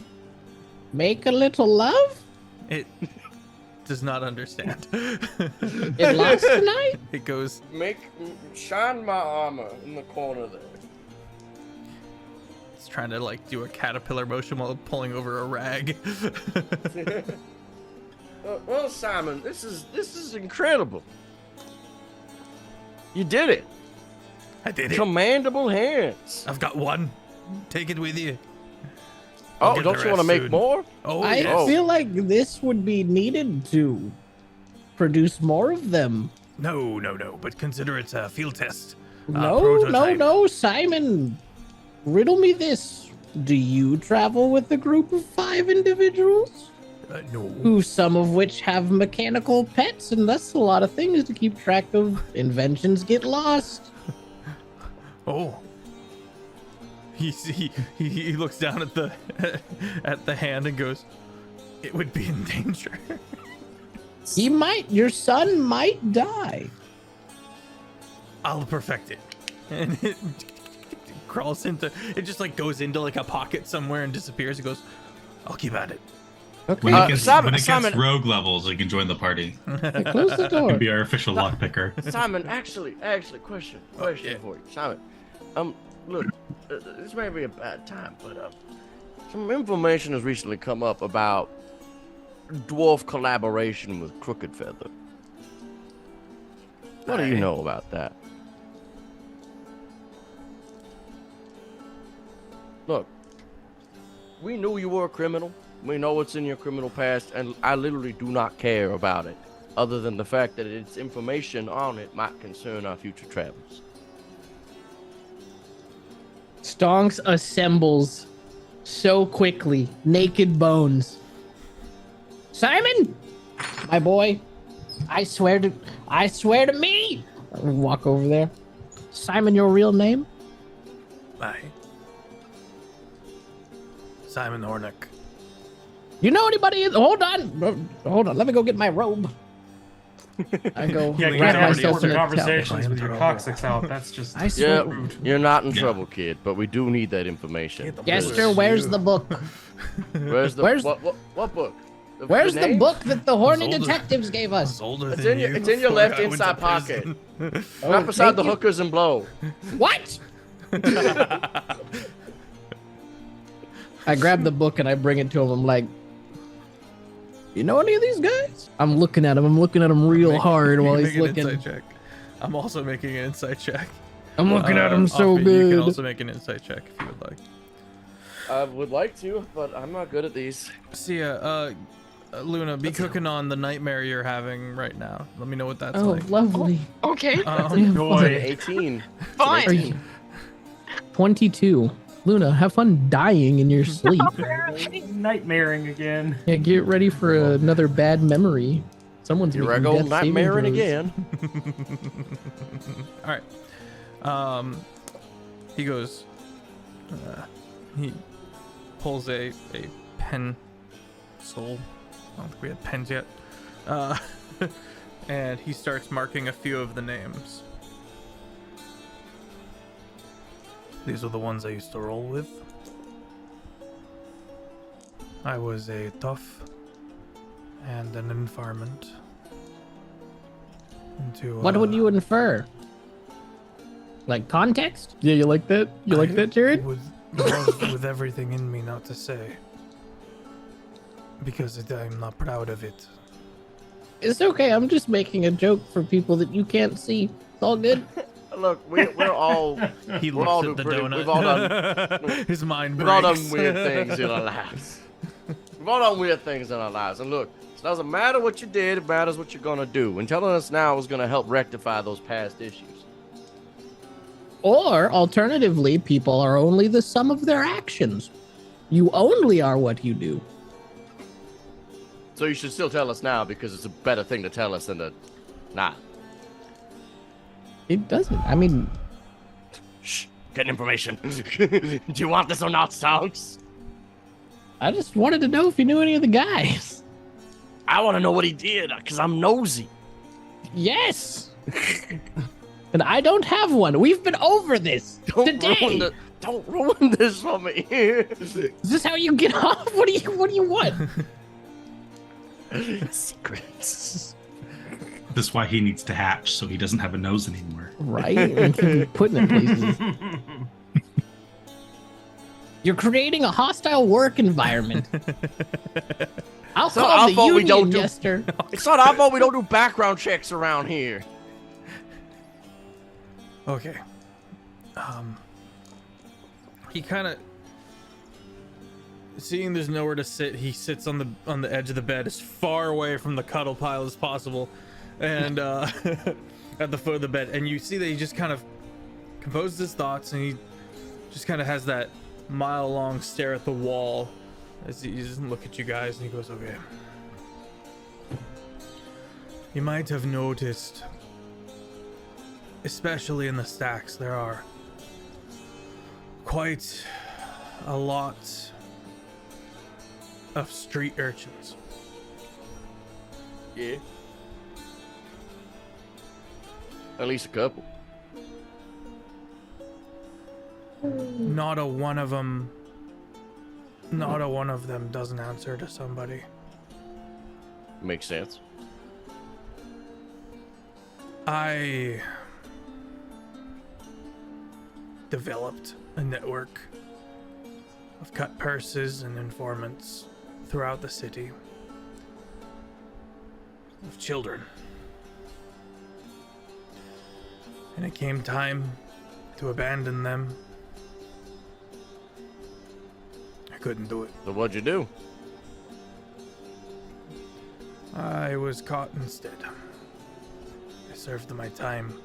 Make a little love? It does not understand. It lost tonight? It goes, Shine my armor in the corner there. it's trying to like do a caterpillar motion while pulling over a rag. Well, Simon, this is incredible. You did it. I did it. Commandable hands. I've got one. Take it with you. Oh, get don't the you want to rest make soon. more? Oh, I yes. feel like this would be needed to produce more of them. No. But consider it a field test. No, Simon. Riddle me this. Do you travel with a group of 5 individuals? No. Who some of which have mechanical pets, and that's a lot of things to keep track of. Inventions get lost. Oh. He looks down at the hand and goes, "It would be in danger." Your son might die. I'll perfect it. And it crawls into, it just like goes into like a pocket somewhere and disappears. It goes, "I'll keep at it." When it gets, Simon- when it gets Simon- rogue levels, you can join the party. Close the door. Can be our official lockpicker. Simon, actually, question yeah. for you, Simon. Look, this may be a bad time, but some information has recently come up about dwarf collaboration with Crooked Feather. What do you know about that? Look, we knew you were a criminal. We know what's in your criminal past, and I literally do not care about it, other than the fact that its information on it might concern our future travels. Stonks assembles so quickly. Naked bones. Simon, my boy, I swear to me. I walk over there. Simon, your real name? Aye. Simon Hornick. You know anybody? Hold on. Let me go get my robe. I go Yeah, Lean can't wrap over have to myself in important a towel. conversations with your coccyx out. That's just I swear. Yeah, you're not in Yeah. trouble, kid, but we do need that information. Yester, where's the book? Where's the where's- what book? Where's the name? book that the horny older. detectives gave I was us? older It's than in your- you it's in your before left I went to inside pocket. prison. Right beside thank the you. hookers and blow. What? I grab the book and I bring it to him. I'm like, you know any of these guys? I'm looking at him real hard while he's Make an looking. insight check. I'm also making an insight check. I'm looking at him so Offbeat, You good. can also make an insight check if you would like. I would like to, but I'm not good at these. See ya, Luna, be cooking on the nightmare you're having right now. Let me know what that's Oh, like. lovely. Okay, Damn, joy. 18. fine. Are you 22? Luna, have fun dying in your sleep. nightmaring again. Yeah, get ready for another bad memory. Someone's Here I making go death saving nightmaring throws. again. All right. he goes, he pulls a pencil. I don't think we had pens yet. And he starts marking a few of the names. These are the ones I used to roll with. I was a tough and an informant. What would you infer? Like context? Yeah, you like that? You like that, Jared? With everything in me not to say. Because I'm not proud of it. It's okay. I'm just making a joke for people that you can't see. It's all good. Look, we're all He we're all looks at the pretty- donut. we've all done His mind we've breaks. all done weird things in our lives. We've all done weird things in our lives. And look, it doesn't matter what you did, it matters what you're gonna do. And telling us now is gonna help rectify those past issues. Or alternatively, people are only the sum of their actions. You only are what you do. So you should still tell us now because it's a better thing to tell us than to not. It doesn't. I mean, Shh, get information. Do you want this or not, Stonks? I just wanted to know if you knew any of the guys. I want to know what he did because I'm nosy. Yes. And I don't have one. We've been over this today. Don't ruin this for me. Is this how you get off? What do you want? Secrets. That's why he needs to hatch, so he doesn't have a nose anymore. Right? And keep you putting in places. You're creating a hostile work environment. I'll So our call the fault we union, don't do- Jester. It's not our fault we don't do background checks around here. Okay. He kind of, seeing there's nowhere to sit, he sits on the edge of the bed as far away from the cuddle pile as possible, and at the foot of the bed. And you see that he just kind of composes his thoughts, and he just kind of has that mile-long stare at the wall as he doesn't look at you guys, and he goes, "Okay. You might have noticed, especially in the stacks, there are quite a lot of street urchins. Yeah. At least a couple. Not a one of them doesn't answer to somebody. Makes sense. I developed a network of cut purses and informants throughout the city of children. And it came time to abandon them. I couldn't do it. So what'd you do? I was caught instead. I served my time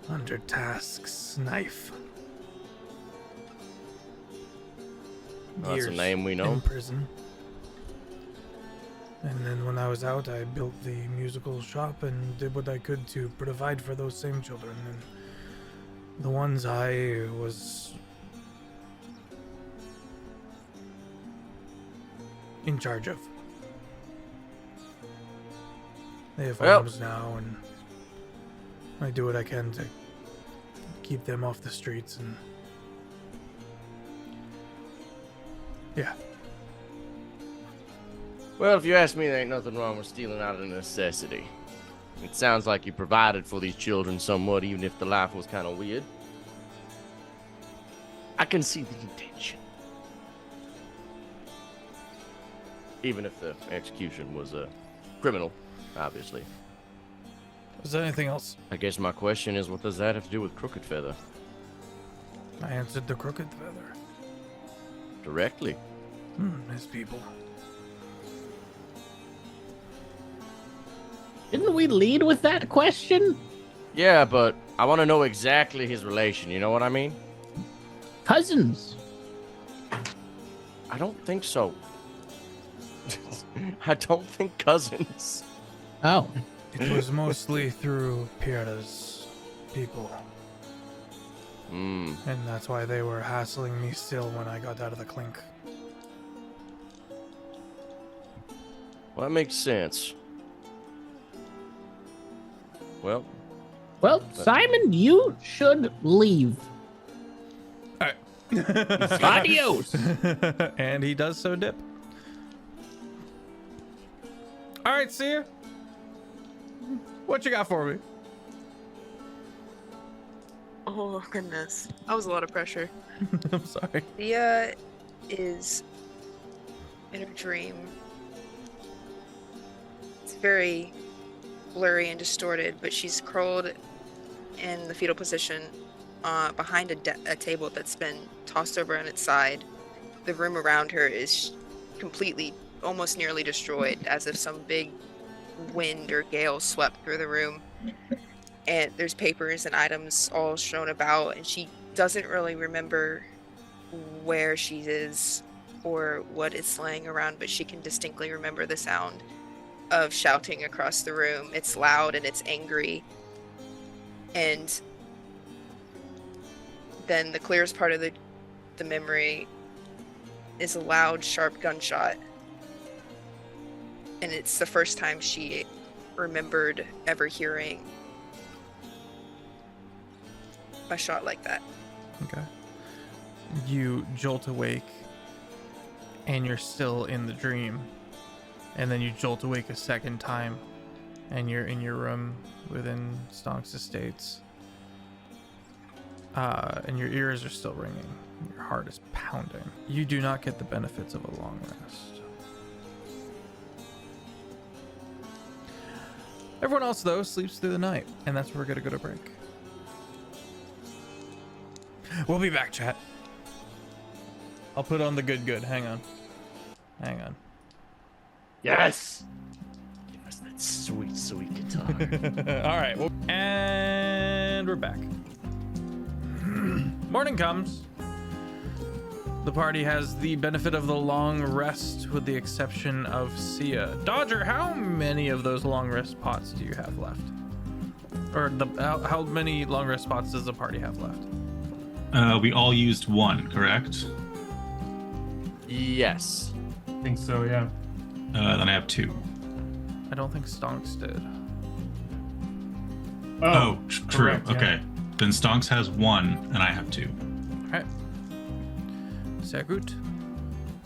under Task's knife. Well, that's a Years name we know. in prison. And then when I was out, I built the musical shop and did what I could to provide for those same children. And the ones I was in charge of. They have Well. homes now, and I do what I can to keep them off the streets. And yeah. Well, if you ask me, there ain't nothing wrong with stealing out of necessity. It sounds like you provided for these children somewhat, even if the life was kind of weird. I can see the intention. Even if the execution was criminal, obviously. Was there anything else? I guess my question is, what does that have to do with Crooked Feather? I answered the Crooked Feather. Directly. His people. Didn't we lead with that question? Yeah, but I want to know exactly his relation, you know what I mean? Cousins. I don't think so. I don't think cousins. Oh. It was mostly through Pira's people. Hmm. And that's why they were hassling me still when I got out of the clink. Well, that makes sense. Well, Well, Simon, you should leave. All right. Adios. And he does so dip. All right, see ya. What you got for me? Oh goodness, that was a lot of pressure. I'm sorry. Thea is in her dream. It's very blurry and distorted, but she's curled in the fetal position behind a table that's been tossed over on its side. The room around her is completely, almost nearly destroyed, as if some big wind or gale swept through the room. And there's papers and items all strewn about, and she doesn't really remember where she is or what is laying around, but she can distinctly remember the sound of shouting across the room. It's loud and it's angry. And then the clearest part of the memory is a loud, sharp gunshot. And it's the first time she remembered ever hearing a shot like that. Okay. You jolt awake, and you're still in the dream. And then you jolt awake a second time, and you're in your room within Stonk's estates. And your ears are still ringing. Your heart is pounding. You do not get the benefits of a long rest. Everyone else, though, sleeps through the night, and that's where we're gonna go to break. We'll be back, chat. I'll put on the good. Hang on. yes! Give us that sweet, sweet guitar. All right. Well, and we're back. Morning comes. The party has the benefit of the long rest, with the exception of Sia. Dodger, how many of those long rest pots do you have left? Or how many long rest spots does the party have left? We all used one, correct? Yes. I think so, yeah. Then I have two. I don't think Stonks did. Oh, true. correct, yeah. Okay. Then Stonks has one, and I have two. All right. Sehr gut.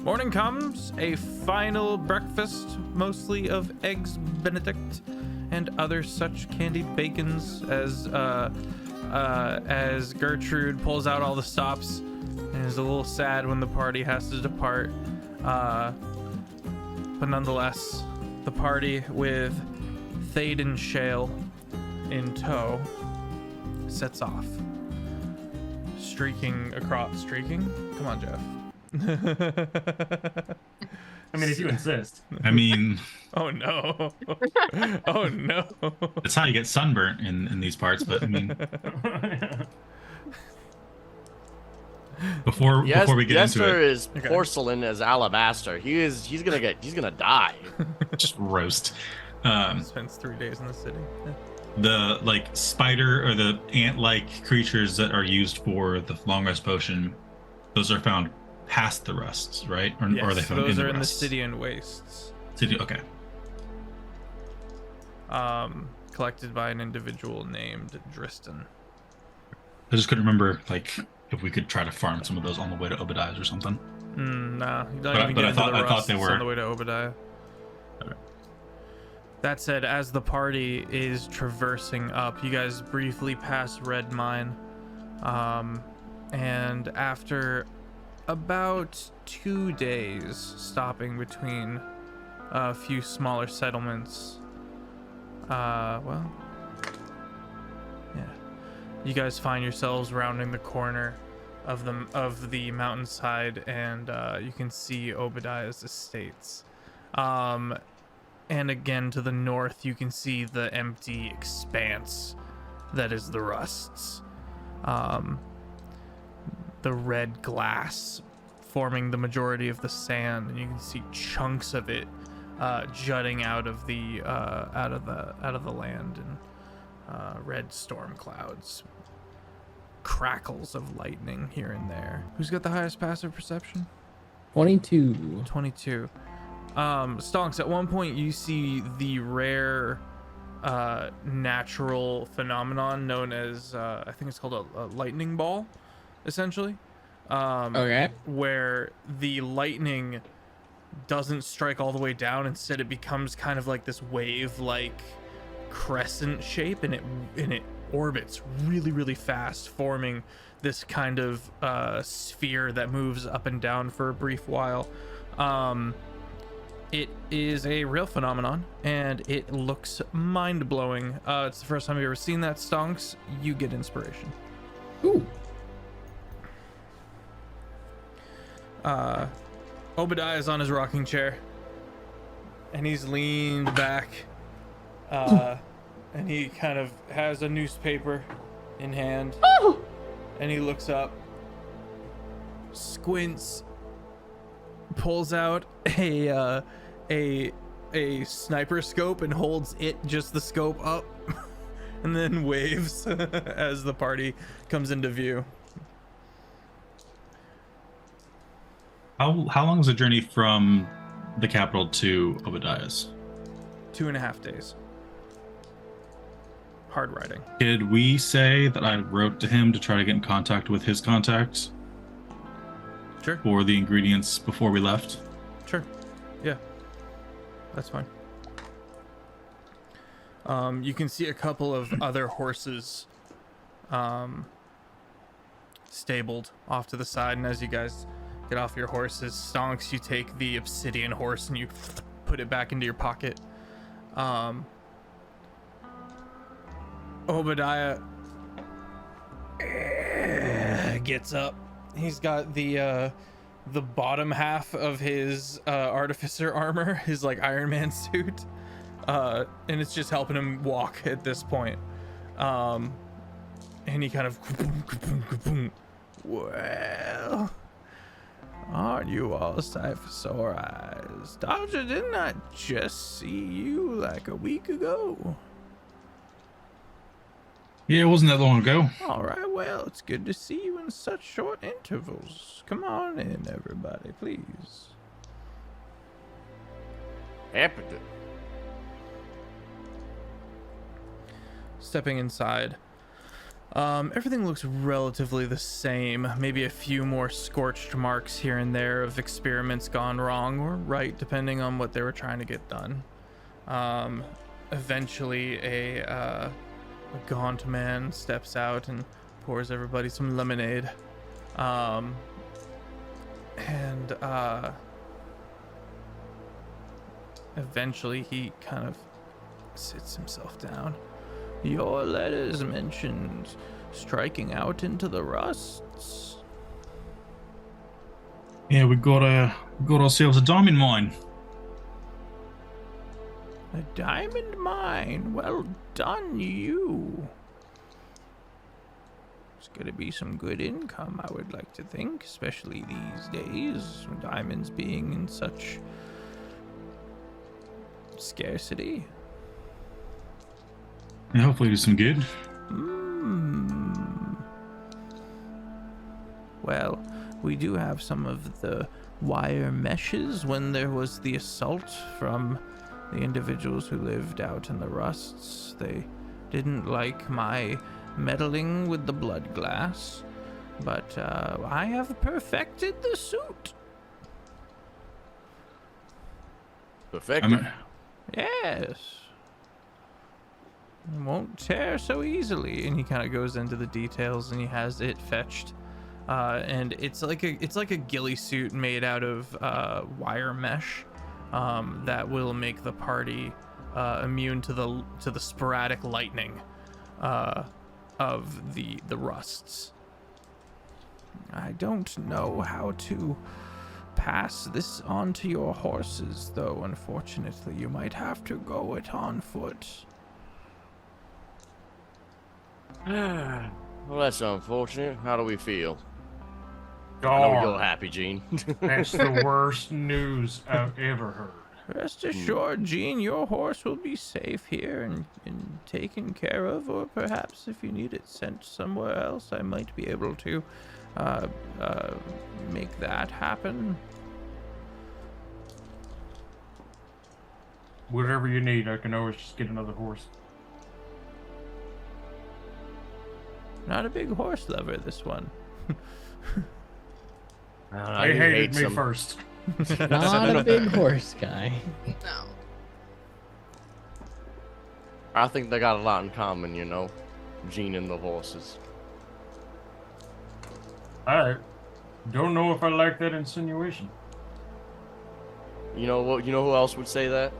Morning comes, a final breakfast, mostly of eggs Benedict and other such candied bacons, as Gertrude pulls out all the stops and is a little sad when the party has to depart. But nonetheless, the party with Thaden Shale in tow sets off. Streaking? Come on, Jeff. I mean, if you insist. I mean, Oh no. Oh no. that's how you get sunburnt in these parts, but I mean, before we get into Yester it, is porcelain as alabaster. He's gonna die. just roast. Spends 3 days in the city. The like spider or the ant-like creatures that are used for the long rest potion, those are found past the rusts, right? Or are they Yes, found those in are the in the rusts? Stygian wastes. City, okay. Collected by an individual named Dristan. I just couldn't remember like if we could try to farm some of those on the way to Obadiah's or something. Nah, you don't But- even but get I into thought- the I thought rusts they were- on the way to Obadiah. Okay. That said, as the party is traversing up, you guys briefly pass Red Mine, and after about 2 days stopping between a few smaller settlements, you guys find yourselves rounding the corner of the mountainside, and you can see Obadiah's estates. And again, to the north, you can see the empty expanse that is the rusts. The red glass forming the majority of the sand, and you can see chunks of it jutting out of the land in red storm clouds. crackles of lightning here and there. Who's got the highest passive perception? 22. 22. Stonks, at one point you see the rare natural phenomenon known as I think it's called a lightning ball, essentially. Okay. Where the lightning doesn't strike all the way down. Instead, it becomes kind of like this wave-like crescent shape, and it orbits really, really fast, forming this kind of sphere that moves up and down for a brief while. It is a real phenomenon, and it looks mind-blowing. It's the first time you've ever seen that, Stonks. You get inspiration. Ooh. Obadiah is on his rocking chair, and he's leaned back, and he kind of has a newspaper in hand, and he looks up, squints, pulls out a sniper scope and holds it, just the scope up, and then waves as the party comes into view. How long is the journey from the capital to Obadiah's? 2.5 days. Hard riding. Did we say that I wrote to him to try to get in contact with his contacts Sure. for the ingredients before we left? Sure. Yeah. That's fine. You can see a couple of other horses stabled off to the side, and as you guys get off your horses, Stonks, you take the obsidian horse and you put it back into your pocket. Obadiah gets up. He's got the bottom half of his artificer armor, his like Iron Man suit, and it's just helping him walk at this point. And he kind of, well, aren't you all sight for sore eyes? Dodger, didn't I just see you like a week ago? Yeah, it wasn't that long ago. All right, well, it's good to see you in such short intervals. Come on in, everybody, please. Happy to. Stepping inside, everything looks relatively the same. Maybe a few more scorched marks here and there of experiments gone wrong or right, depending on what they were trying to get done. Eventually, a gaunt man steps out and pours everybody some lemonade. Eventually he kind of sits himself down. Your letters mentioned striking out into the rusts. Yeah, we got ourselves a diamond mine. A diamond mine. Well done, you. It's gonna be some good income, I would like to think, especially these days, diamonds being in such scarcity. Yeah, hopefully do some good. Well, we do have some of the wire meshes when there was the assault from the individuals who lived out in the rusts. They didn't like my meddling with the blood glass, but I have perfected the suit. Perfect. Yes. It won't tear so easily. And he kind of goes into the details, and he has it fetched. And it's like a ghillie suit made out of wire mesh that will make the party immune to the sporadic lightning of the rusts. I don't know how to pass this on to your horses, though. Unfortunately, you might have to go it on foot. Well, that's unfortunate. How do we feel? I know you're God, happy, Gene. that's the worst news I've ever heard. Rest assured, Jean, your horse will be safe here and taken care of, or perhaps if you need it sent somewhere else, I might be able to make that happen. Whatever you need, I can always just get another horse. Not a big horse lover, this one. They hated me first. Not a big horse guy. No. I think they got a lot in common, you know, Gene and the horses. I don't know if I like that insinuation. You know what? You know who else would say that?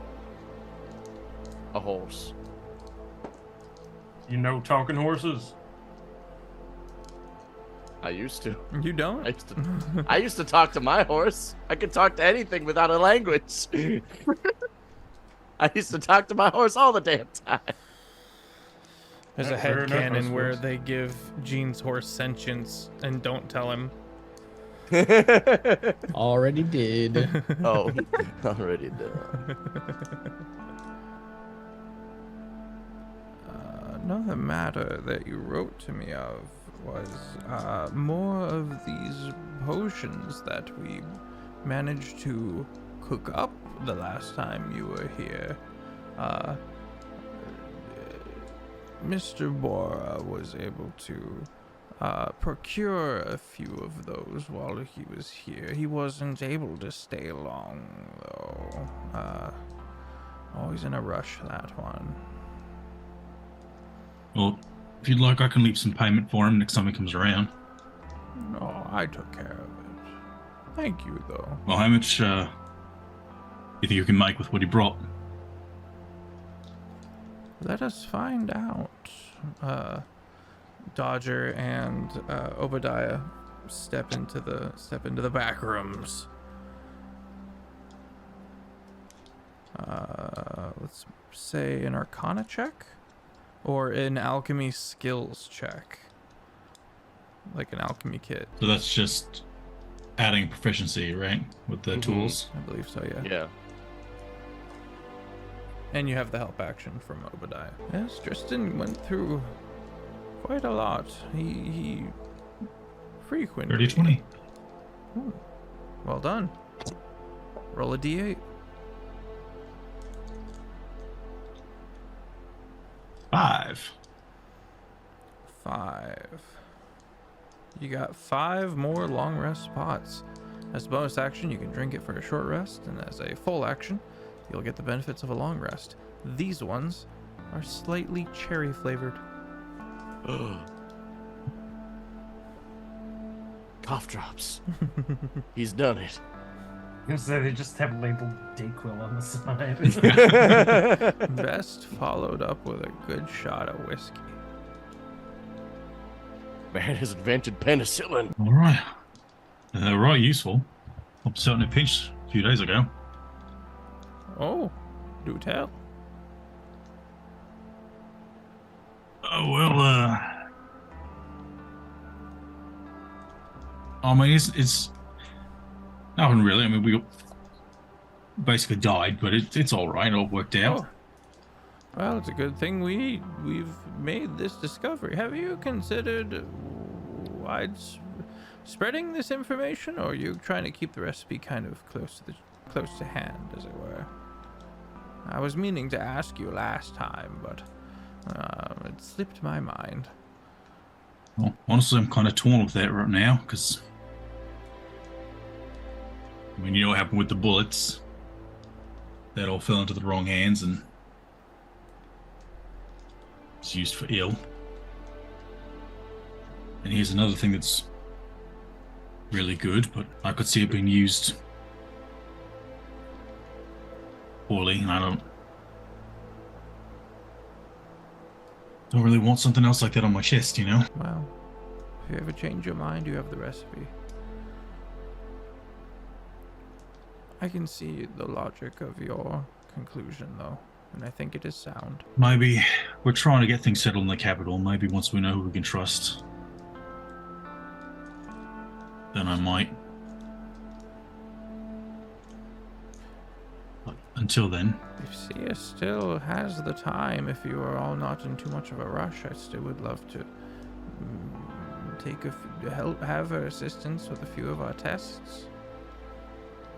A horse. You know, talking horses. I used to. You don't? I used to talk to my horse. I could talk to anything without a language. I used to talk to my horse all the damn time. There's a Fair enough, I headcanon where suppose. they give Jean's horse sentience and don't tell him. Already did. Oh, already done. Another matter that you wrote to me of was more of these potions that we managed to cook up the last time you were here. Mr. Bora was able to procure a few of those while he was here. He wasn't able to stay long, though. Always in a rush, that one. Well, if you'd like, I can leave some payment for him next time he comes around. No, I took care of it. Thank you, though. Well, how much you think you can make with what he brought? Let us find out. Dodger and Obadiah step into the back rooms. Let's say an Arcana check or an Alchemy skills check, like an alchemy kit. So that's just adding proficiency, right? With the tools. I believe so. Yeah. Yeah. And you have the help action from Obadiah. Yes, Tristan went through quite a lot. He frequently. 30-20. Ooh, well done. Roll a d8. 5. 5. You got 5 more long rest spots. As a bonus action, you can drink it for a short rest, and as a full action, you'll get the benefits of a long rest. These ones are slightly cherry flavored. Cough drops. He's done it. I was gonna say they just have labeled Dayquil on the side. Best followed up with a good shot of whiskey. Man has invented penicillin. All right. They're right useful. I'm starting a pinch a few days ago. Oh, do tell. Oh, well, I mean, it's nothing really. I mean, we basically died, but it's all right. It all worked out. Oh. Well, it's a good thing we've made this discovery. Have you considered spreading this information, or are you trying to keep the recipe kind of close to hand, as it were? I was meaning to ask you last time, but it slipped my mind. Well, honestly, I'm kind of torn with that right now, because I mean, you know what happened with the bullets. That all fell into the wrong hands and was used for ill. And here's another thing that's really good, but I could see it being used poorly, and I don't really want something else like that on my chest, you know? Well, if you ever change your mind, you have the recipe. I can see the logic of your conclusion, though, and I think it is sound. Maybe we're trying to get things settled in the capital. Maybe once we know who we can trust, then I might. But until then. If Sia still has the time, if you are all not in too much of a rush, I still would love to have her assistance with a few of our tests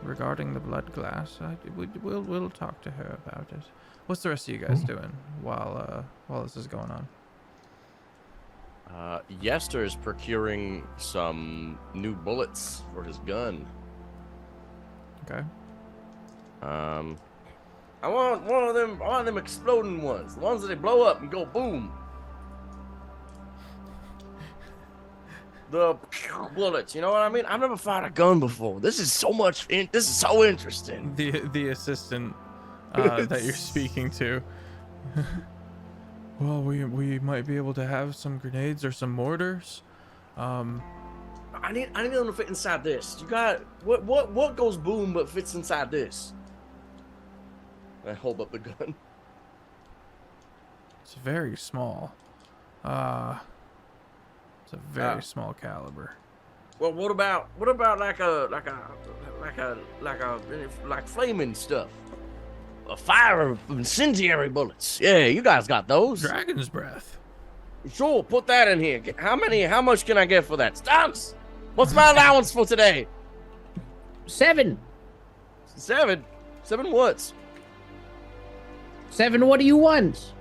regarding the blood glass. We'll talk to her about it. What's the rest of you guys doing while this is going on? Yester is procuring some new bullets for his gun. Okay. I want one of them exploding ones, the ones that they blow up and go boom. The bullets, you know what I mean? I've never fired a gun before. This is so interesting. The assistant that you're speaking to. Well, we might be able to have some grenades or some mortars. I need them to fit inside this. You got what goes boom but fits inside this? I hold up the gun. It's very small. It's a very small caliber. Well, what about like flaming stuff? A fire incendiary bullets. Yeah, you guys got those. Dragon's breath. Sure, put that in here. How much can I get for that? Stunts! What's my allowance for today? 7. 7? 7 what? 7, what do you want?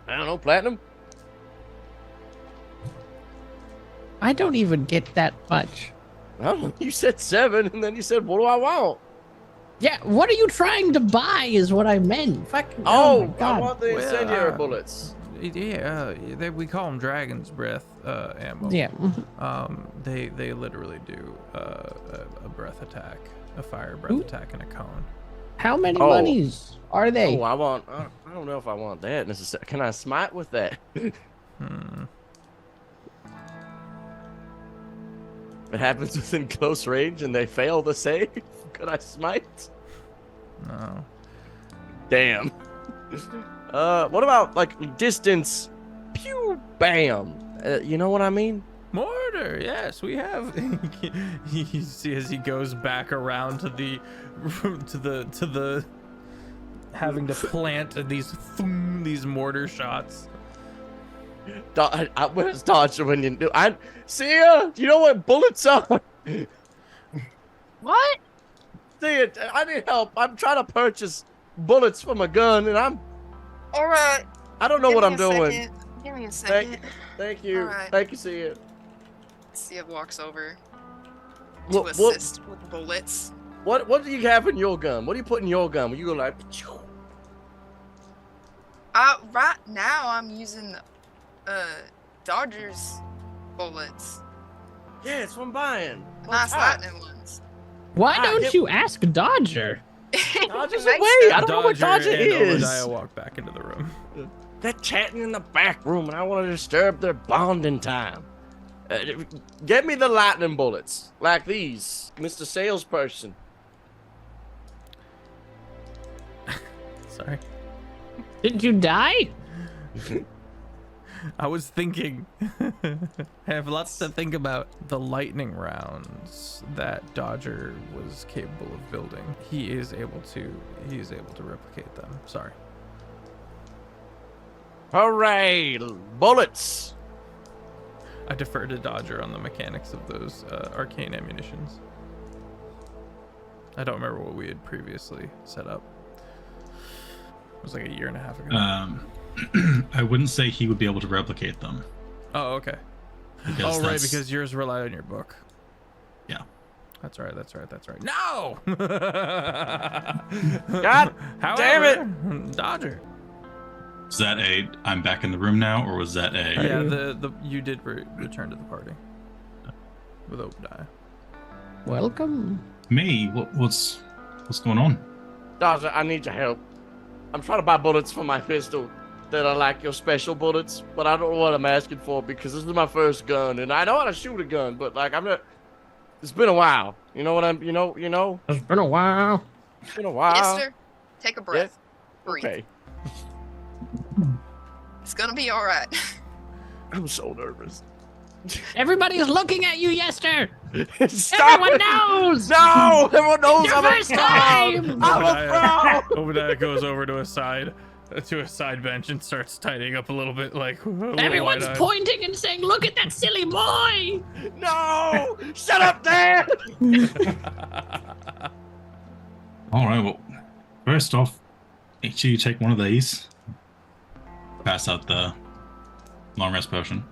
I don't know, platinum? I don't even get that much. Well, you said 7, and then you said, what do I want? Yeah, what are you trying to buy is what I meant. Fucking, Oh, my God. I want the incendiary bullets. Yeah, we call them Dragon's Breath ammo. Yeah. They literally do a breath attack, a fire breath attack in a cone. How many monies are they? Oh, I don't know if I want that necessarily. Can I smite with that? It happens within close range and they fail to save. Could I smite? No. Damn. What about like distance? Pew, bam. You know what I mean? Mortar, yes, we have. You see as he goes back around to the having to plant these mortar shots. Where's Dodger when you do? See ya. Do you know what bullets are? What? See ya. I need help. I'm trying to purchase bullets from a gun, and All right. I don't know Give what me I'm a doing. second. Give me a second. Thank you. Alright. Thank you, see ya. Sia walks over to What assist with bullets. do you have in your gun? What do you put in your gun? When you go like, Right now I'm using Dodger's bullets. yeah, it's what I'm buying. Nice lightning ones. Why Ah, don't get- you ask Dodger? Dodger's Makes away. I don't know where Dodger and is. Obadiah walk back into the room. They're chatting in the back room, and I want to disturb their bonding time. Get me the lightning bullets, like these, Mr. Salesperson. Sorry. Did you die? I was thinking. I have lots to think about. The lightning rounds that Dodger was capable of building. He is able to replicate them. Sorry. Hooray! Bullets! I defer to Dodger on the mechanics of those arcane ammunitions. I don't remember what we had previously set up. It was like a year and a half ago. I wouldn't say he would be able to replicate them. Oh, okay. Because Right, that's- because yours relied on your book. Yeah. That's right. No! God damn it! Dodger. Was that a I'm back in the room now, or was that a Yeah, the you did return to the party with Obadiah. Welcome. me? What's going on? Dodger, I need your help. I'm trying to buy bullets for my pistol that are like your special bullets, but I don't know what I'm asking for because this is my first gun, and I know how to shoot a gun, but like I'm not. It's been a while. You know what I'm. You know. It's been a while. It's been a while. Yester, take a breath. Breathe. Okay. It's gonna be all right. I'm so nervous. Everybody is looking at you, Yester. Stop Everyone it! knows. No! Everyone knows Your I'm a first pro! time! I'm a pro! Obadiah goes over to a side bench and starts tidying up a little bit, like a little Everyone's wide-eyed. pointing and saying, "Look at that silly boy!" No! Shut up, Dad! All right. Well, first off, each of you take one of these. Pass out the long rest potion.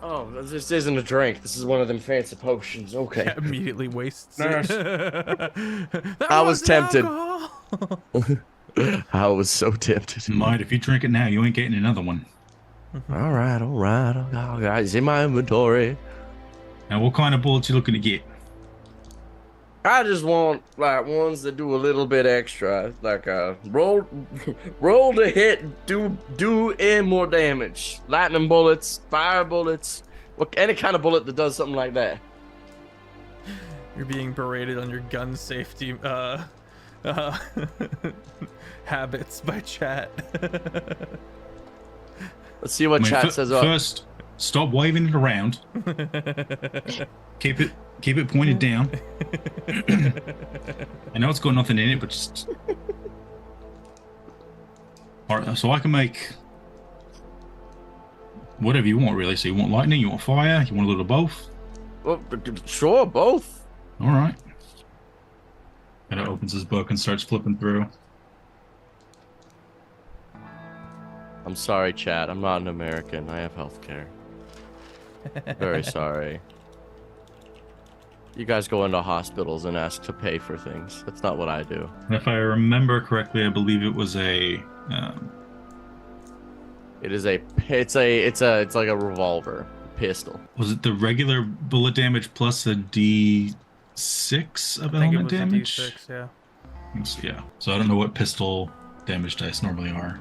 Oh, this isn't a drink. This is one of them fancy potions. Okay. Immediately wastes Nurse. it. I was tempted. Alcohol. I was so tempted. Mind if you drink it now, you ain't getting another one. All right. It's in my inventory. Now, what kind of bullets you looking to get? I just want like ones that do a little bit extra, like roll to hit, do in more damage. Lightning bullets, fire bullets, any kind of bullet that does something like that. You're being berated on your gun safety habits by chat. Let's see what chat says. First, stop waving it around. Keep it pointed down. I know it's got nothing in it, but just. Alright, so I can make whatever you want, really. So you want lightning, you want fire, you want a little of both? Well, sure, both. Alright. And it opens his book and starts flipping through. I'm sorry, chat. I'm not an American. I have healthcare. Very sorry. You guys go into hospitals and ask to pay for things. That's not what I do. And if I remember correctly, I believe it was It's like a revolver, pistol. was it the regular bullet damage plus a D6 of I think it element was a damage? D6, yeah. Yeah. So I don't know what pistol damage dice normally are.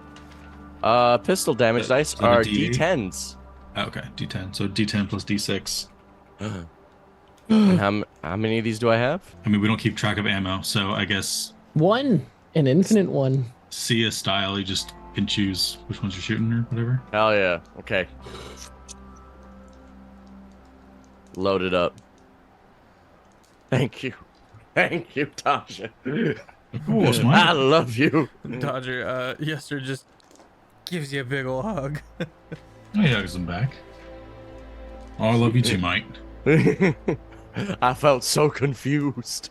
Pistol damage dice so the are D8? D10s. Okay, D10. So D10 plus D6. And how many of these do I have? I mean, we don't keep track of ammo, so I guess One, an infinite one. Sia style, you just can choose which ones you're shooting or whatever. Hell yeah. Okay. Load it up. Thank you. Thank you, Tasha. Of course, I man. love you. Dodger, Yester just gives you a big ol' hug. Oh, he hugs him back. Oh, I love you too, mate. I felt so confused.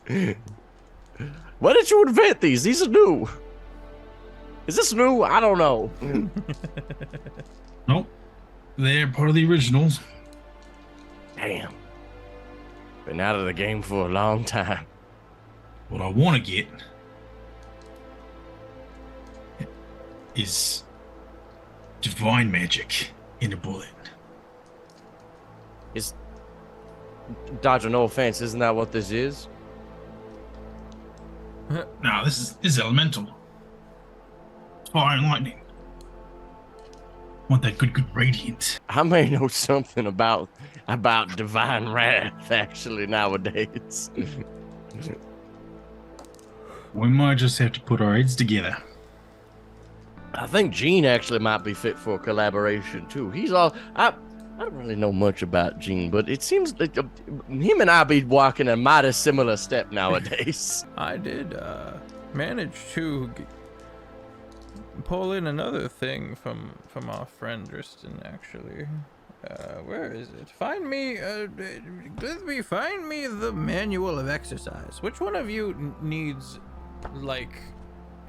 When did you invent these? These are new. Is this new? I don't know. Nope. They're part of the originals. Damn. Been out of the game for a long time. What I want to get is divine magic in a bullet. Is Dodger, no offense, isn't that what this is? No, this is elemental. Fire and lightning. Want that good radiant. I may know something about divine wrath actually nowadays. We might just have to put our heads together. I think Gene actually might be fit for a collaboration too. He's all I don't really know much about Gene, but it seems like him and I be walking a mighty similar step nowadays. I did manage to pull in another thing from our friend Tristan, actually. Where is it? Find me the manual of exercise. Which one of you needs like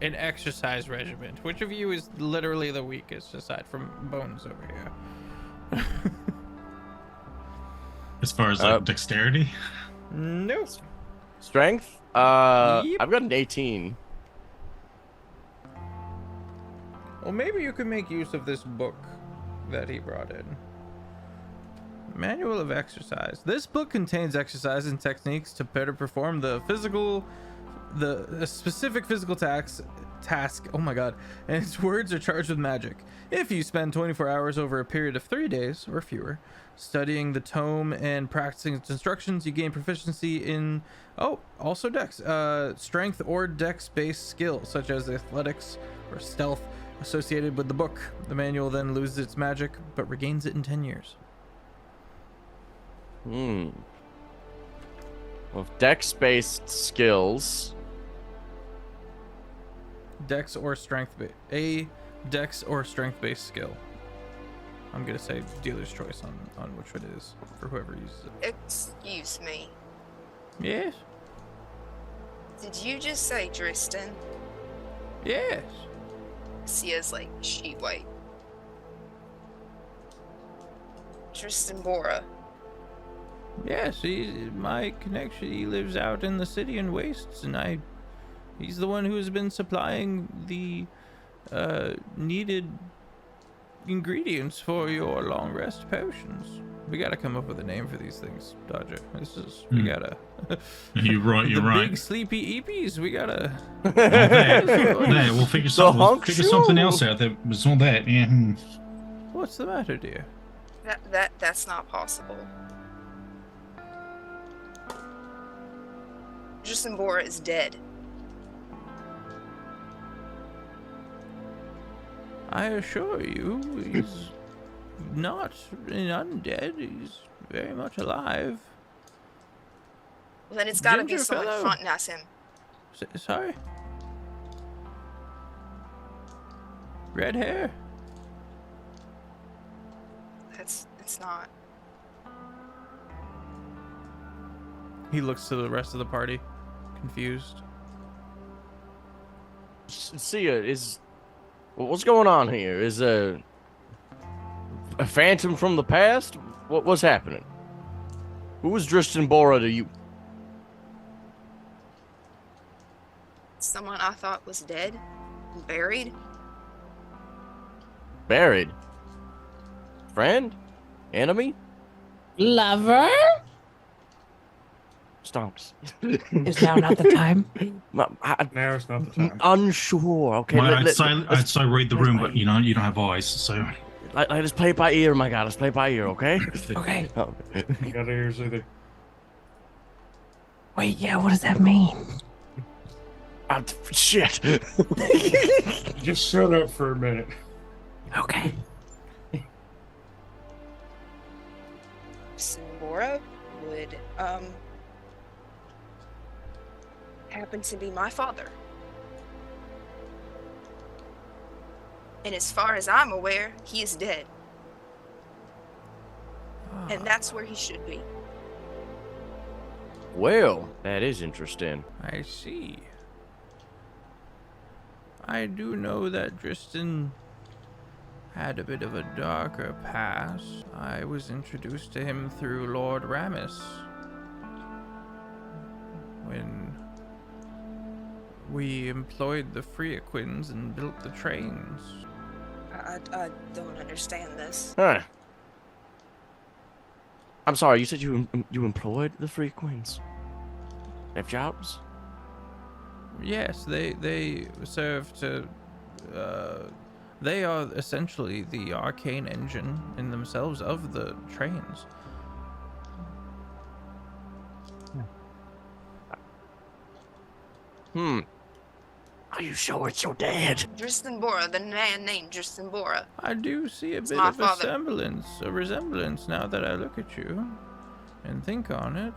an exercise regimen? Which of you is literally the weakest aside from Bones over here? As far as like dexterity? Nope. Strength? Yep. I've got an 18. Well, maybe you could make use of this book that he brought in. Manual of Exercise. This book contains exercise and techniques to better perform the specific physical task. Oh my god. And its words are charged with magic. If you spend 24 hours over a period of 3 days or fewer studying the tome and practicing its instructions, you gain proficiency in also dex, strength or dex-based skills such as athletics or stealth associated with the book. The manual then loses its magic but regains it in 10 years. Well, dex-based skills. Dex or strength a dex or strength based skill. I'm gonna say dealer's choice on which it is for whoever uses it. Excuse me. Yes. Did you just say Dristan? Yes. Sia's like sheet white. Tristan Bora. Yes, my connection. He lives out in the city and wastes, and he's the one who has been supplying the needed ingredients for your long rest potions. We gotta come up with a name for these things, Dodger. We gotta. You're right. You're the right. big sleepy eepies. We gotta. There, we'll figure something else out. That was all that. Yeah. What's the matter, dear? That's not possible. Tristan Bora is dead. I assure you, he's not an undead. He's very much alive. Well, then it's gotta be Ginger someone fellow. fronting us him. Sorry? Red hair? It's not. He looks to the rest of the party, confused. Sia, what's going on here? Is a phantom from the past? What's happening? Who was Tristan Bora to you? Someone I thought was dead, buried. Buried? Friend? Enemy? Lover? Stonks. Is now not the time? Now it's not the time. Unsure. Okay. Well, I'd say read the room, but you don't have eyes, so. Let's play it by ear, my God. Let's play it by ear, okay? Okay. Oh. You got ears either. Wait, yeah, what does that mean? Shit. Just shut up for a minute. Okay. Simbora would happen to be my father. And as far as I'm aware, he is dead. And that's where he should be. Well, that is interesting. I see. I do know that Tristan had a bit of a darker past. I was introduced to him through Lord Ramus when we employed the Freaquins and built the trains. I don't understand this. Huh. I'm sorry, you said you employed the Freaquins? They have jobs? Yes, they serve to. They are essentially the arcane engine in themselves of the trains. Are you sure it's your dad? Tristan Bora, the man named Tristan Bora. I do see a bit my of father. a resemblance now that I look at you and think on it.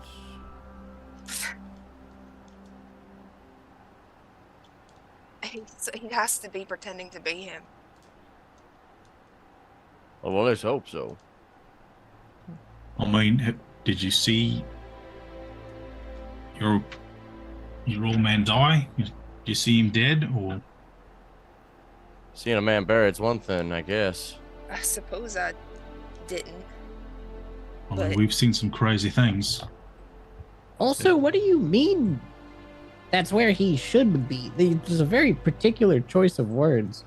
He has to be pretending to be him. Oh, well, let's hope so. I mean, did you see your old man die? Did you see him dead, or? Seeing a man buried's one thing, I guess. I suppose I didn't. I mean, But- we've seen some crazy things. Also, what do you mean? That's where he should be. There's a very particular choice of words.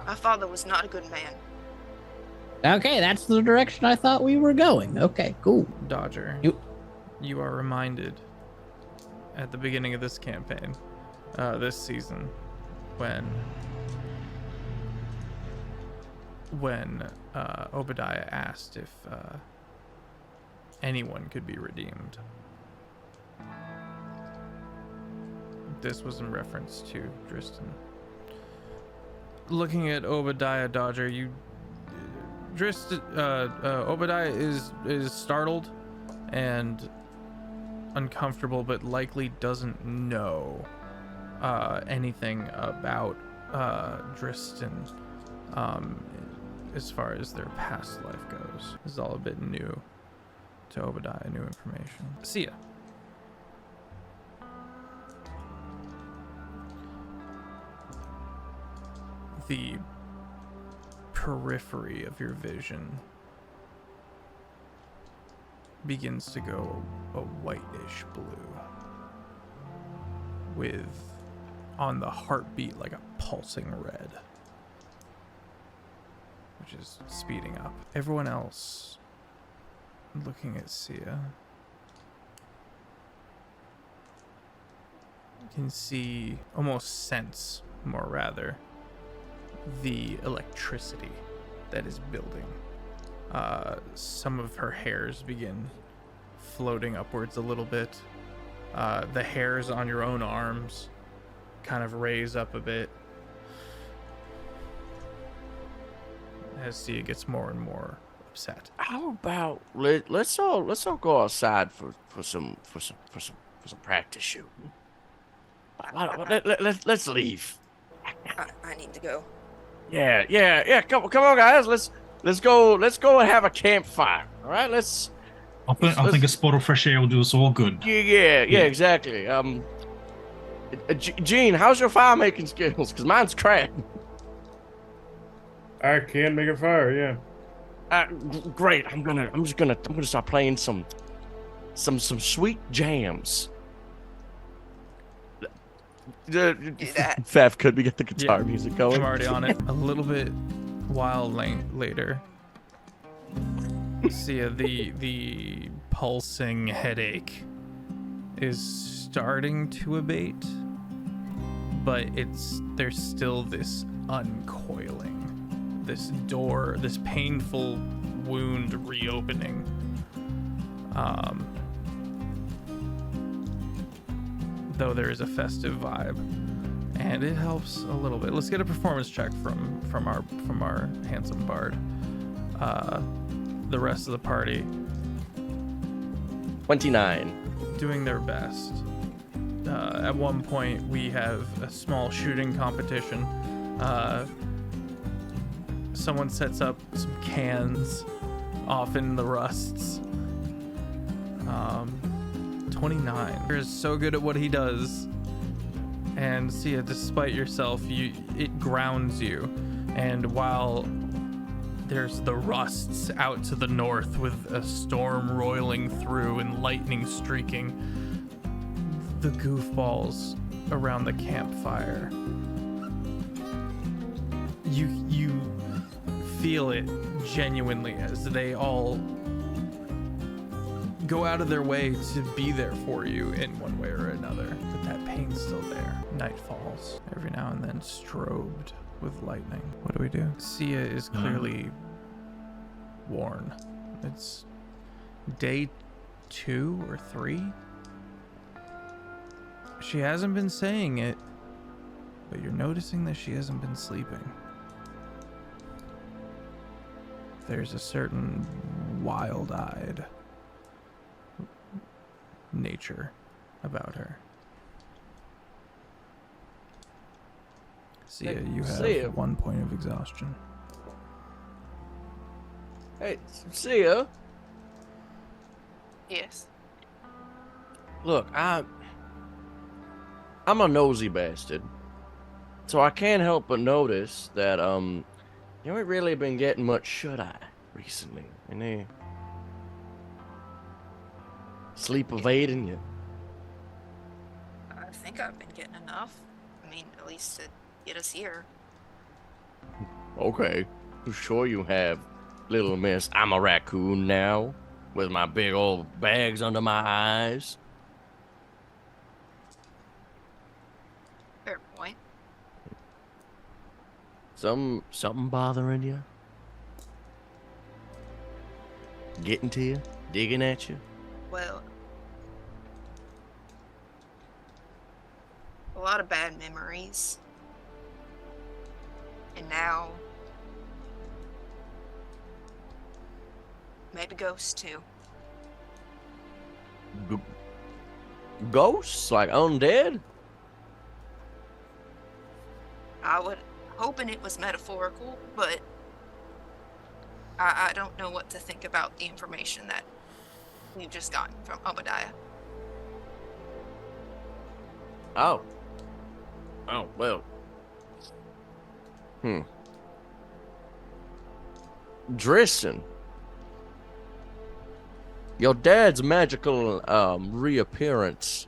My father was not a good man. Okay, that's the direction I thought we were going. Okay, cool. Dodger, you are reminded at the beginning of this campaign, this season, when Obadiah asked if anyone could be redeemed. This was in reference to Tristan. Looking at Obadiah, Dodger, Obadiah is startled and uncomfortable, but likely doesn't know anything about Dristan as far as their past life goes. This is all a bit new to Obadiah, new information. See ya. The periphery of your vision begins to go a whitish blue, with on the heartbeat like a pulsing red, which is speeding up. Everyone else looking at Sia can see, almost sense more rather, the electricity that is building. Some of her hairs begin floating upwards a little bit. The hairs on your own arms kind of raise up a bit as Sia gets more and more upset. How about let's all go outside for some practice shooting. Let's leave. I need to go. Yeah. Come on, guys. Let's go and have a campfire. All right. I think a spot of fresh air will do us all good. Yeah, exactly. Gene, how's your fire making skills? Cause mine's crap. I can make a fire, yeah. Great. I'm just gonna start playing some sweet jams. Do that. Faf, could we get the guitar music going? I'm already on it. A little bit while later, Sia, the pulsing headache is starting to abate, but there's still this uncoiling, this painful wound reopening. Though there is a festive vibe, and it helps a little bit. Let's get a performance check from our handsome bard. The rest of the party 29. doing their best. At one point, we have a small shooting competition. Someone sets up some cans off in the rusts. 29. You're so good at what he does, and Sia, despite yourself, it grounds you. And while there's the rusts out to the north with a storm roiling through and lightning streaking, the goofballs around the campfire, you feel it genuinely as they all go out of their way to be there for you in one way or another, but that pain's still there. Night falls, every now and then strobed with lightning. What do we do? Sia is clearly worn. It's day 2 or 3. She hasn't been saying it, but you're noticing that she hasn't been sleeping. There's a certain wild-eyed nature about her. Sia, you have 1 point of exhaustion. Hey, Sia. Yes. Look, I'm a nosy bastard, so I can't help but notice that you ain't really been getting much shut-eye recently. Any sleep evading you? I think I've been getting enough. I mean, at least to get us here. Okay, sure you have, little miss. I'm a raccoon now, with my big old bags under my eyes. Fair point. Something bothering you? Getting to you? Digging at you? Well, a lot of bad memories. And now Maybe ghosts too. Ghosts? Like undead? I would hoping it was metaphorical, but I don't know what to think about the information that we've just gotten from Obadiah. Oh. Oh, well. Drisson. Your dad's magical reappearance.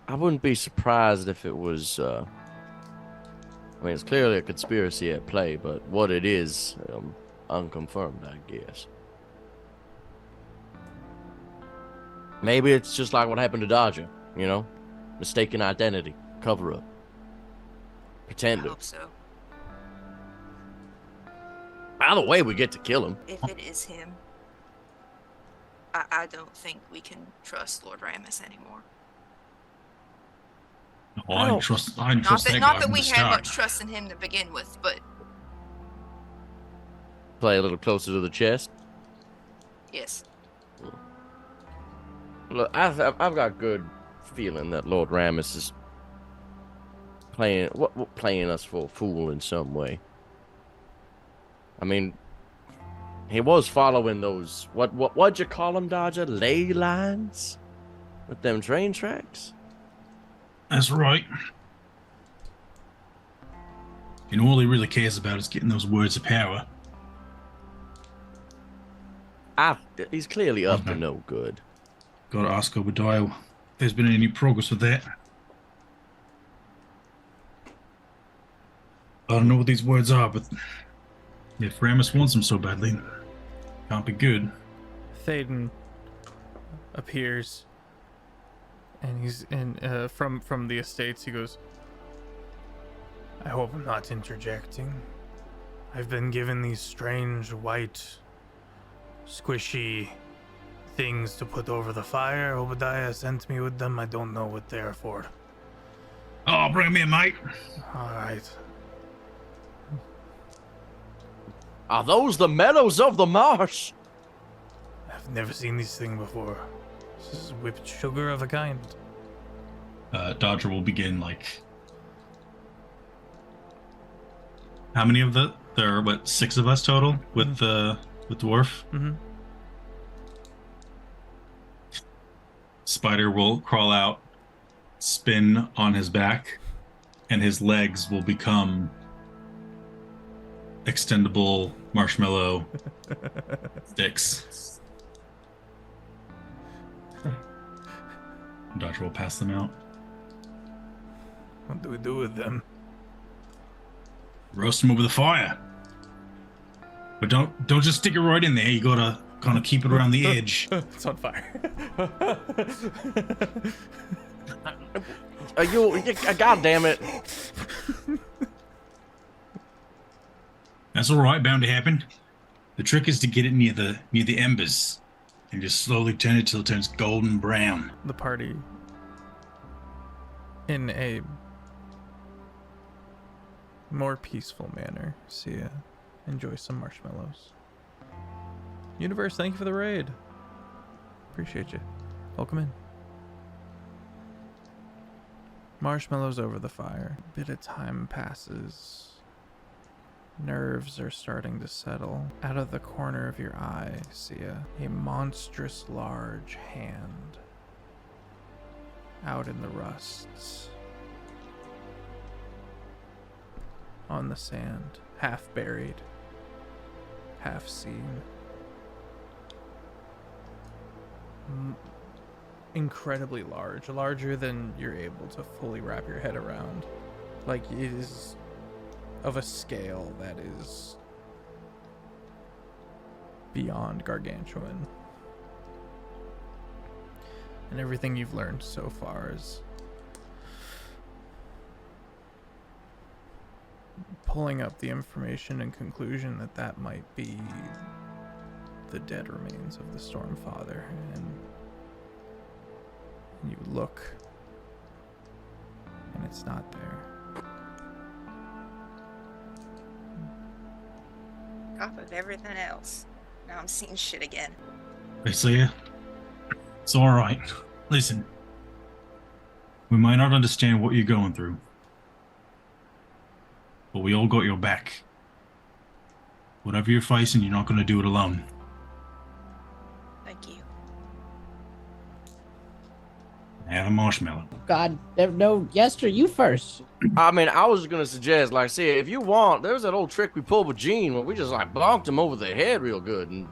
I wouldn't be surprised if it was I mean, it's clearly a conspiracy at play, but what it is, unconfirmed, I guess. Maybe it's just like what happened to Dodger, you know? Mistaken identity, cover up, I pretender. hope so. Either way, we get to kill him. If it is him, I don't think we can trust Lord Ramus anymore. Oh, I didn't trust that Not guy that from we the had start. much trust in him to begin with, but Play a little closer to the chest. yes. Look, I've got good feeling that Lord Ramus is playing us for a fool in some way. I mean, he was following those what'd you call them, Dodger? Ley lines with them train tracks. That's right. And all he really cares about is getting those words of power. He's clearly up to Okay. no good. Gotta ask Obadiah if there's been any progress with that. I don't know what these words are, but if Ramus wants them so badly, can't be good. Thaden appears, and he's in from the estates. He goes, "I hope I'm not interjecting. I've been given these strange white, squishy things to put over the fire. Obadiah sent me with them. I don't know what they're for." Oh, bring me in, mate. All right. Are those the meadows of the marsh? I've never seen these things before. This is whipped sugar of a kind. Dodger will begin, how many of there are, 6 of us total with the dwarf? Mm-hmm. Spider will crawl out, spin on his back, and his legs will become extendable marshmallow sticks. Dodger will pass them out. What do we do with them? Roast them over the fire. But don't just stick it right in there. You gotta kind of keep it around the edge. It's on fire. Are you? God damn it! That's all right. Bound to happen. The trick is to get it near the embers, and just slowly turn it till it turns golden brown. The party, in a more peaceful manner, see ya. Enjoy some marshmallows. Universe, thank you for the raid. Appreciate you. Welcome in. Marshmallows over the fire. A bit of time passes. Nerves are starting to settle. Out of the corner of your eye, see a monstrous large hand out in the rusts. On the sand, half buried, half seen. Incredibly large, larger than you're able to fully wrap your head around. Like, it is of a scale that is beyond gargantuan. And everything you've learned so far is pulling up the information and conclusion that that might be the dead remains of the Stormfather. And you look, and it's not there. top of everything else. Now I'm seeing shit again. I see ya. It's all right. Listen, we might not understand what you're going through, but we all got your back. Whatever you're facing, you're not going to do it alone. Thank you. Have a marshmallow. God, no, Yester, you first. I mean, I was gonna suggest, like, see, if you want, there's that old trick we pulled with Gene where we just like bonked him over the head real good and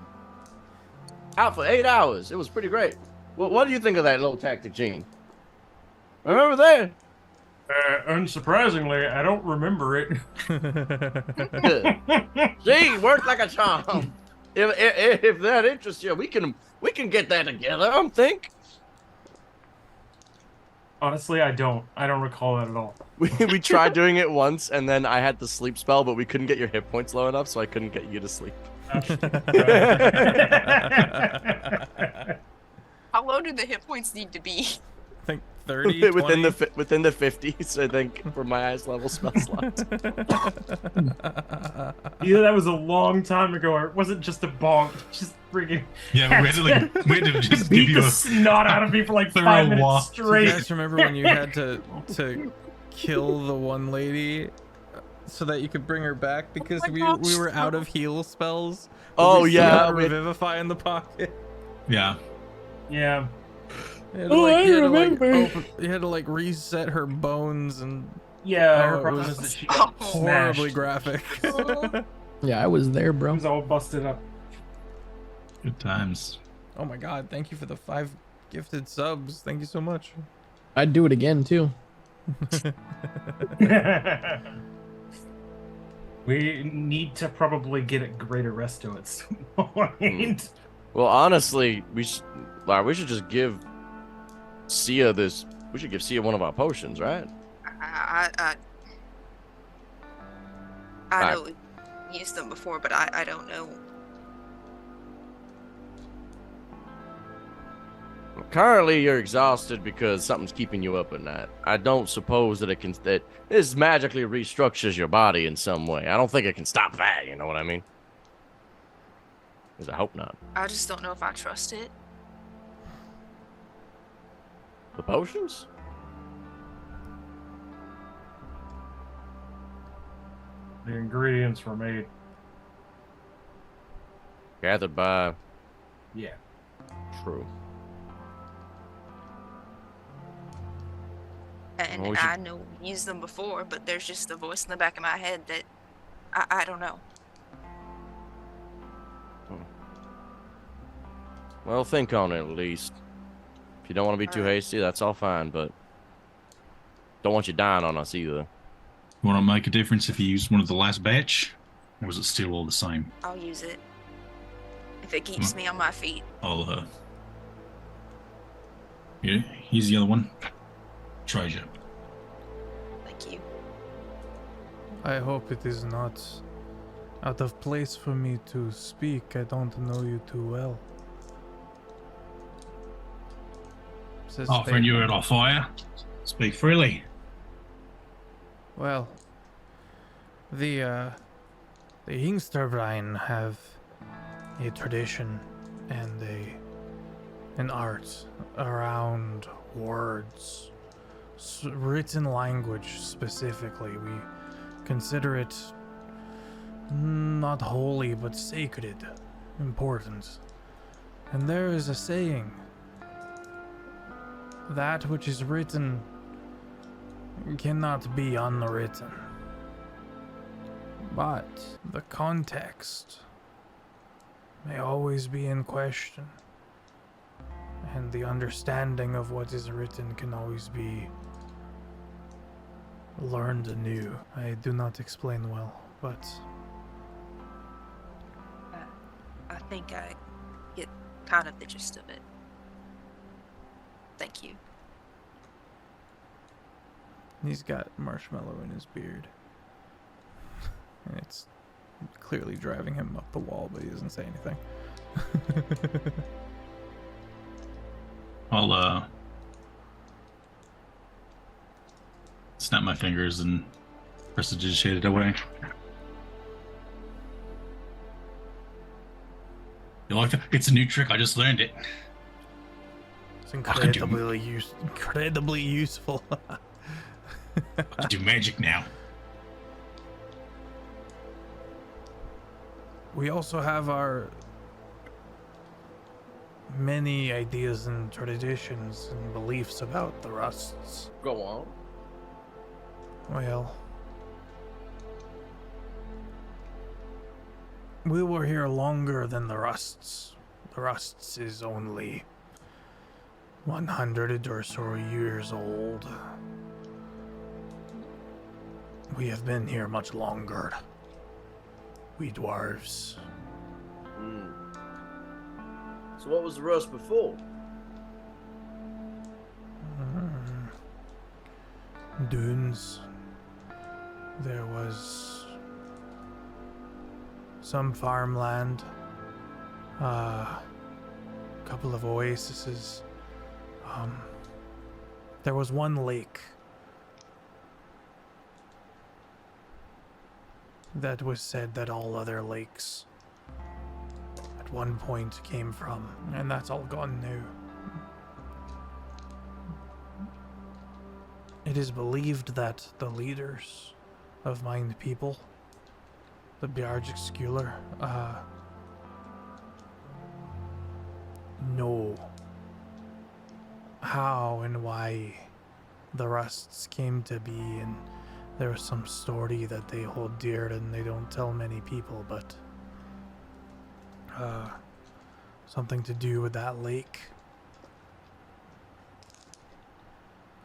out for 8 hours. It was pretty great. What do you think of that little tactic, Gene? Remember that? Unsurprisingly, I don't remember it. See, worked like a charm. If that interests you, we can get that together. I think. Honestly, I don't recall that at all. We tried doing it once, and then I had the sleep spell, but we couldn't get your hit points low enough, so I couldn't get you to sleep. How low do the hit points need to be? I think 30, within 20? within the 50s, I think, for my highest level spell slot. Either that was a long time ago, or it wasn't just a bonk. Just friggin' Yeah, we had to just beat give you the a snot out of me for like thorough 5 minutes walk. Do you straight. guys remember when you had to kill the one lady so that you could bring her back because we were out of heal spells? But Oh, we still yeah, had we had- Revivify in the pocket. Yeah. Yeah. You had to, you had to like reset her bones and Yeah, Oh, her it problem was is that she got horribly smashed. graphic. Yeah, I was there, It bro. was all busted up. Good times. Oh my god, thank you for the 5 gifted subs. Thank you so much. I'd do it again too. We need to probably get a greater resto at some point. Well, honestly, we should just give Sia this. We should give Sia one of our potions, right? I know we used them before, but I don't know. Currently, you're exhausted because something's keeping you up at night. I don't suppose that this magically restructures your body in some way. I don't think it can stop that. You know what I mean? Because I hope not. I just don't know if I trust it. The potions? The ingredients were made. Gathered by. Yeah. True. And Well, we should- I know we used them before, but there's just a voice in the back of my head that I don't know. Well, think on it at least. If you don't want to be too hasty, that's all fine, but don't want you dying on us either. Want to make a difference if you use one of the last batch? Or was it still all the same? I'll use it. If it keeps me on my feet. I'll, yeah, here's the other one. Treasure. Thank you. I hope it is not out of place for me to speak. I don't know you too well. Says Offering you at our fire. Speak freely. Well, the Hingsterbrine have a tradition and an art around words, written language specifically. We consider it not holy but sacred, important. And there is a saying: that which is written cannot be unwritten. But the context may always be in question, and the understanding of what is written can always be learned anew. I do not explain well, but I think I get kind of the gist of it. Thank you. he's got marshmallow in his beard. And it's clearly driving him up the wall, but he doesn't say anything. I'll snap my fingers and prestidigitate it away. You like that? It's a new trick. I just learned it. It's I can do- incredibly useful. I can do magic now. We also have our many ideas and traditions and beliefs about the Rusts. Go on. Well, we were here longer than the Rusts. The Rusts is only 100 or so years old. We have been here much longer. We dwarves. So what was the Rust before? Dunes. There was some farmland, a couple of oases. There was one lake that was said that all other lakes at one point came from, and that's all gone now. It is believed that the leaders of Mind People, the Bjarg Skjuler, know how and why the Rusts came to be, and there's some story that they hold dear and they don't tell many people, but something to do with that lake.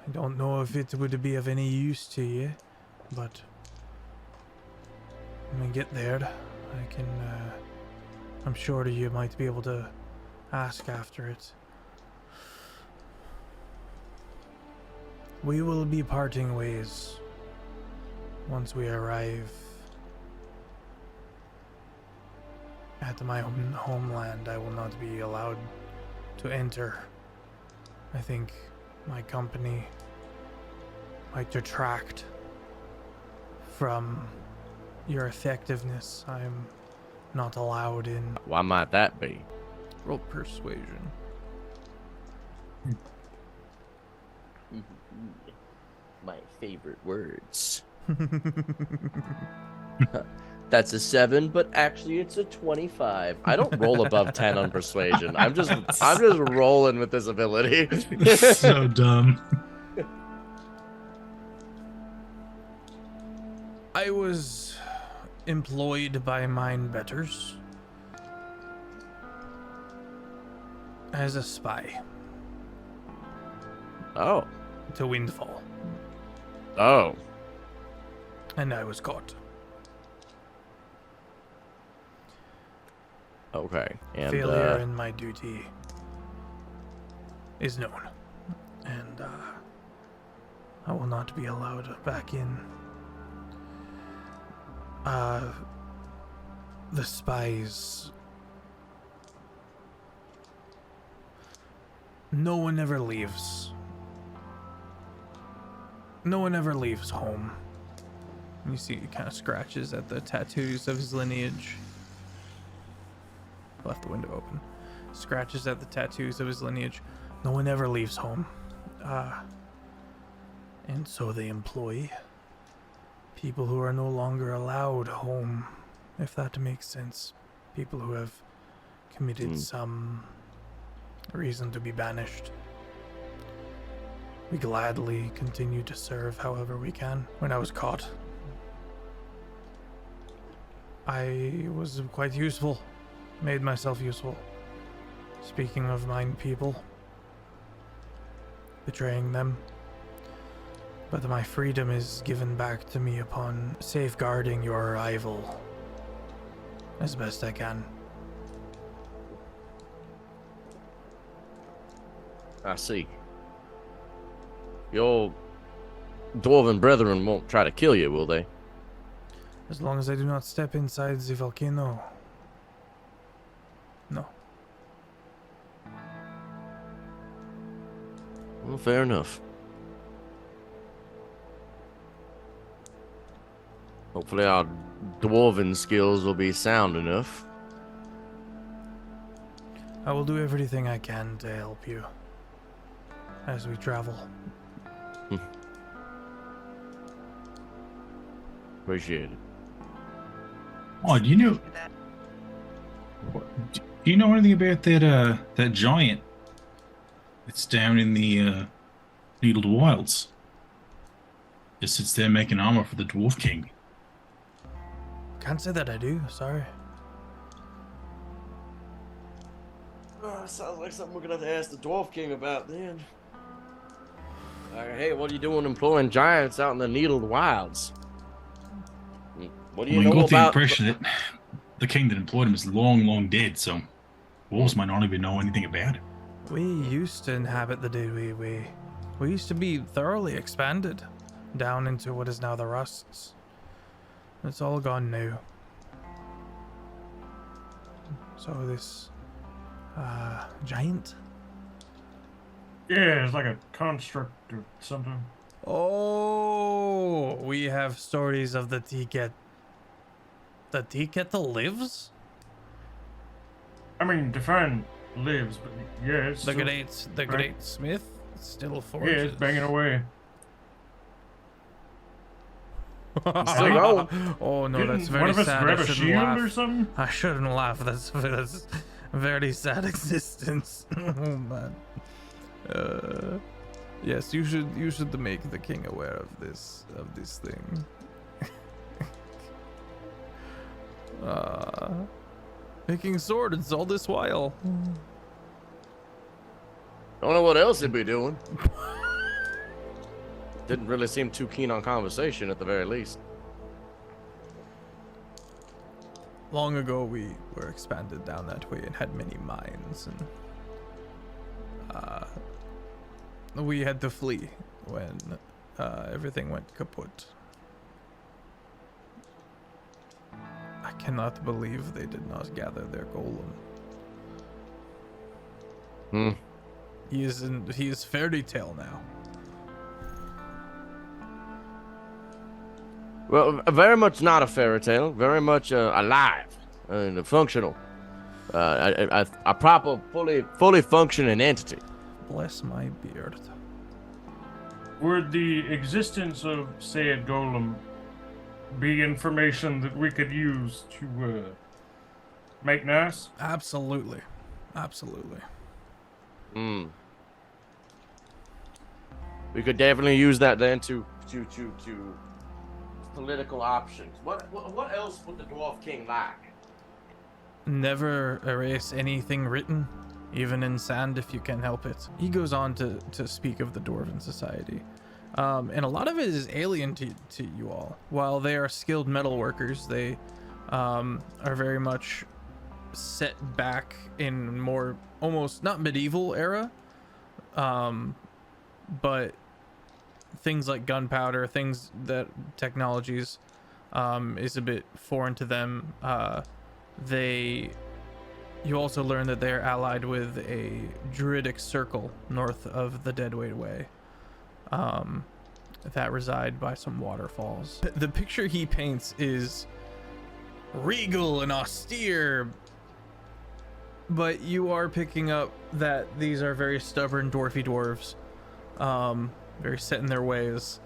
I don't know if it would be of any use to you, but when we get there, I can, I'm sure you might be able to ask after it. We will be parting ways once we arrive at my homeland. I will not be allowed to enter. I think my company might detract from your effectiveness. I'm not allowed in. Why might that be? Roll persuasion. My favorite words. That's a 7, but actually it's a 25. I don't roll above 10 on persuasion. I'm just rolling with this ability. So dumb. I was employed by Mind Betters as a spy Oh. to Windfall, Oh. and I was caught. Okay. And Failure in my duty is known, and I will not be allowed back in. The spies. No one ever leaves. No one ever leaves home. You see, he kind of scratches at the tattoos of his lineage. Left the window open. Scratches at the tattoos of his lineage. No one ever leaves home. And so they employ people who are no longer allowed home, if that makes sense. People who have committed some reason to be banished. We gladly continue to serve however we can. When I was caught, I was quite useful. Made myself useful. Speaking of Mind People, betraying them. But my freedom is given back to me upon safeguarding your arrival as best I can. I see. Your dwarven brethren won't try to kill you, will they? As long as I do not step inside the volcano. No. Well, fair enough. Hopefully our dwarven skills will be sound enough. I will do everything I can to help you as we travel. Appreciate it. Oh, do you know? Do you know anything about that giant that's down in the Needled Wilds? Just sits there making armor for the Dwarf King. Can't say that I do. Sorry. Sounds like something we're gonna have to ask the Dwarf King about then. Hey, what are you doing employing giants out in the Needled Wilds? What do you know got the about? impression that the king that employed him is long dead, so dwarves might not even know anything about it. We used to inhabit the dude. We used to be thoroughly expanded down into what is now the rusts. It's all gone now. So this giant? Yeah, it's like a construct or something. Oh, we have stories of the tea kettle. The tea kettle lives? I mean, define lives, but yeah, it's The still, great smith still forges. yeah, it's banging away. Still going. Oh no, that's Didn't very one of us sad. grab I a shouldn't shield laugh. or something? I shouldn't laugh. That's very sad existence. Oh man. Yes, you should make the king aware of this thing. Making swords all this while. Don't know what else he'd be doing. Didn't really seem too keen on conversation at the very least. Long ago, we were expanded down that way and had many mines, and we had to flee when everything went kaput. I cannot believe they did not gather their golem. He is fairy tale now. Well, very much not a fairy tale. Very much alive and functional. A proper, fully functioning entity. Bless my beard. Would the existence of said golem be information that we could use to make nice? Absolutely. We could definitely use that then to political options. What else would the Dwarf King like? Never erase anything written, even in sand if you can help it. He goes on to speak of the Dwarven Society. And a lot of it is alien to you all. While they are skilled metal workers, they are very much set back in more almost not medieval era, but things like gunpowder, things that technologies is a bit foreign to them. You also learn that they're allied with a druidic circle north of the Deadweight Way that reside by some waterfalls. The picture he paints is regal and austere, but you are picking up that these are very stubborn dwarfy dwarves, very set in their ways,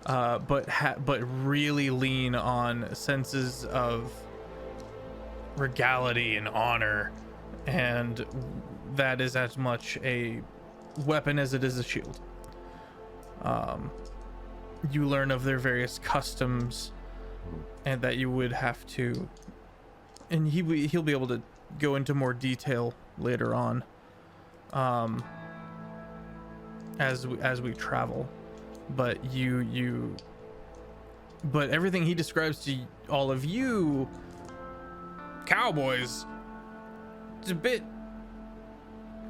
but really lean on senses of regality and honor, and that is as much a weapon as it is a shield. You learn of their various customs, and that you would have to, and he'll be able to go into more detail later on, as we travel. But but everything he describes to all of you cowboys, it's a bit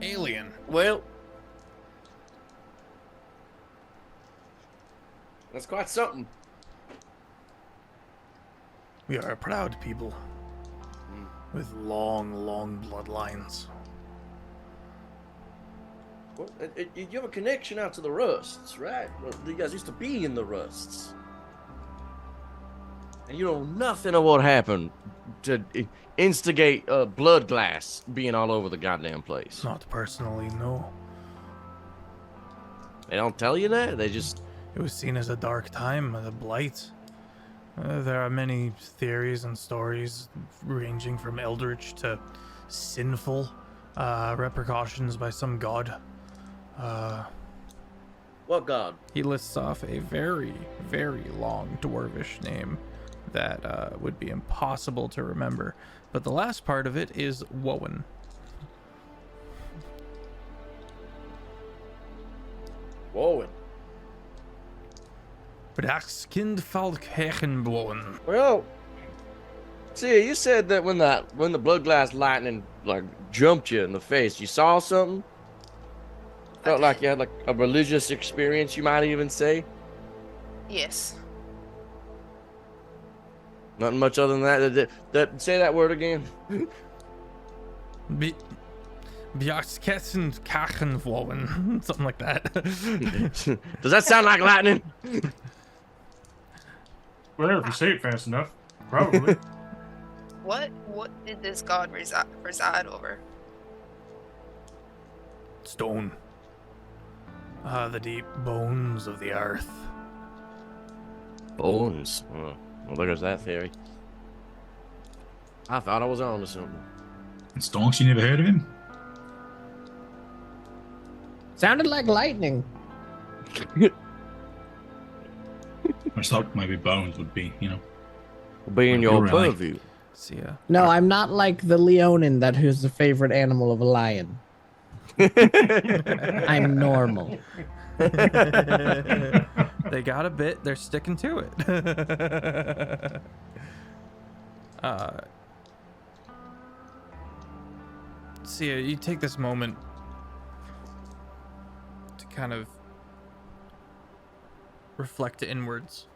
alien. Well, that's quite something. We are a proud people with long bloodlines. Well, you have a connection out to the Rusts, right? Well, you guys used to be in the Rusts. And you know nothing of what happened instigate blood glass being all over the goddamn place? Not personally, no. They don't tell you that? They just... It was seen as a dark time, a blight. There are many theories and stories ranging from eldritch to sinful repercussions by some god. What god? He lists off a very, very long dwarvish name that would be impossible to remember. But the last part of it is Wowen. Wowen. Brachskindfalkhegenwowen. Well, see, you said that when the blood glass lightning like jumped you in the face, you saw something. Felt like you had like a religious experience, you might even say. Yes. Nothing much other than that. Say that word again. Bjarskessenkagenwowen. Something like that. Does that sound like lightning? Well, if you say it fast enough, probably. What did this god reside over? Stone. The deep bones of the earth. Bones. Oh, well, there's that theory. I thought I was on to something. And Stonks, you never heard of him? Sounded like lightning. I thought maybe Bones would be, Be in your You're right. purview. See ya. No, I'm not like the Leonin that who's the favorite animal of a lion. I'm normal. They got a bit. They're sticking to it. See, you take this moment to kind of reflect inwards.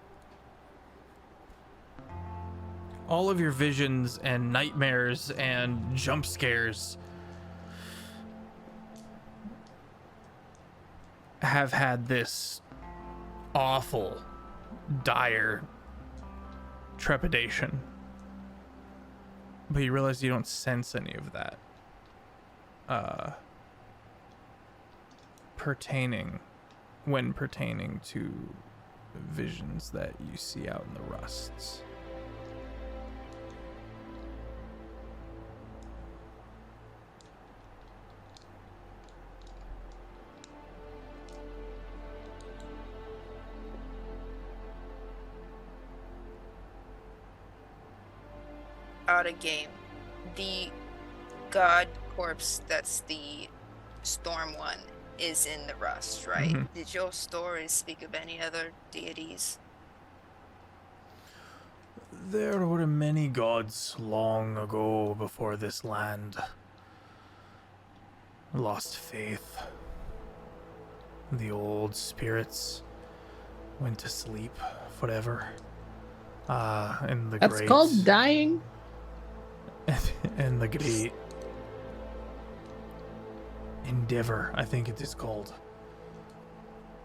All of your visions and nightmares and jump scares have had this awful, dire trepidation. But you realize you don't sense any of that pertaining to visions that you see out in the rusts. Out of game. The god corpse that's the storm one is in the rust, right? Mhm. Did your stories speak of any other deities? There were many gods long ago before this land lost faith. The old spirits went to sleep forever. In the That's great... called dying. in the great endeavor, I think it is called.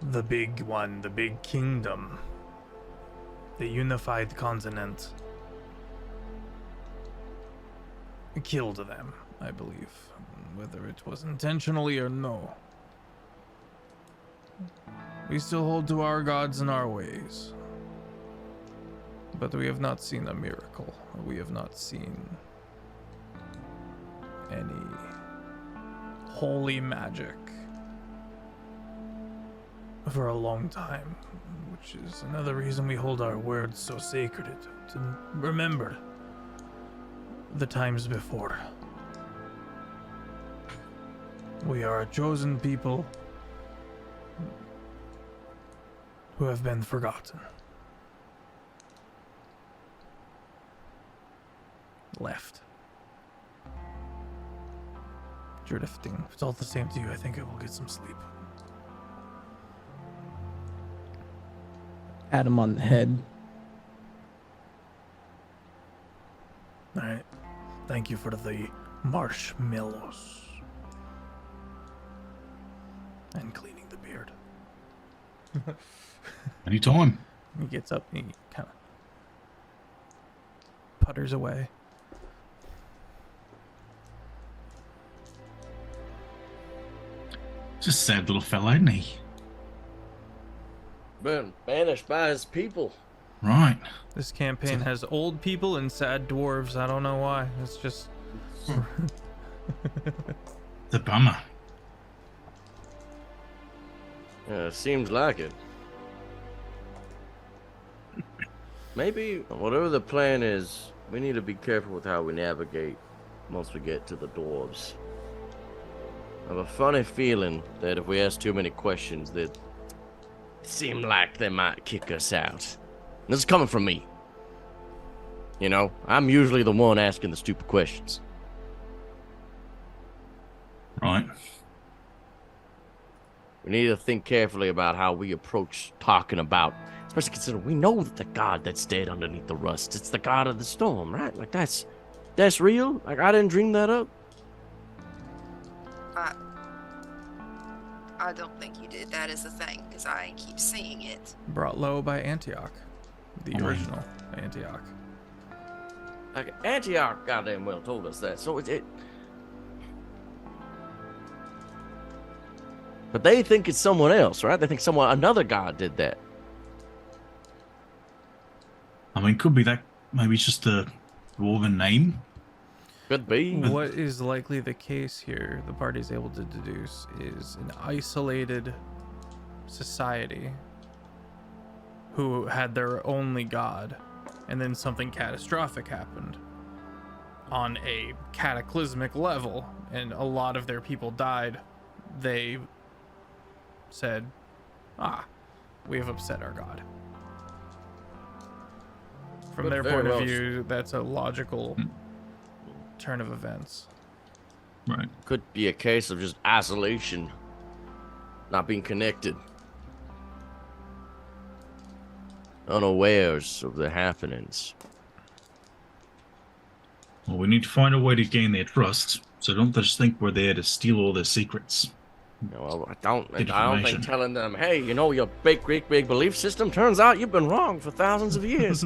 The big one, the big kingdom. The unified continent. Killed them, I believe. Whether it was intentionally or no. We still hold to our gods and our ways. But we have not seen a miracle. We have not seen any holy magic for a long time, which is another reason we hold our words so sacred, to remember the times before. We are a chosen people who have been forgotten. Left. Drifting. If it's all the same to you, I think I will get some sleep. Pat him on the head. Alright. Thank you for the marshmallows. And cleaning the beard. Anytime. He gets up and he kind of putters away. Just a sad little fella, isn't he? Been banished by his people. Right. This campaign has old people and sad dwarves. I don't know why. It's just. The bummer. Seems like it. Maybe, whatever the plan is, we need to be careful with how we navigate once we get to the dwarves. I have a funny feeling that if we ask too many questions, that seem like they might kick us out. This is coming from me. You know, I'm usually the one asking the stupid questions. Right. We need to think carefully about how we approach talking about, especially considering we know that the god that's dead underneath the rust, it's the god of the storm, right? Like that's real? Like I didn't dream that up? I don't think you did. That is the thing, because I keep seeing it. Brought low by Antioch. The Oh, original Antioch. Like Antioch goddamn well told us that. So it but they think it's someone else, right? They think another god did that. I mean, could be that. Maybe it's just a dwarven name. Could be. What is likely the case here, the party's able to deduce, is an isolated society who had their only god, and then something catastrophic happened on a cataclysmic level, and a lot of their people died. They said, we have upset our god. From But their very point of well. view, that's a logical turn of events. Right. Could be a case of just isolation, not being connected, unawares of the happenings. Well, we need to find a way to gain their trust. So don't just think we're there to steal all their secrets. No, I don't Information. think telling them, hey, you know, your big belief system, turns out you've been wrong for thousands of years.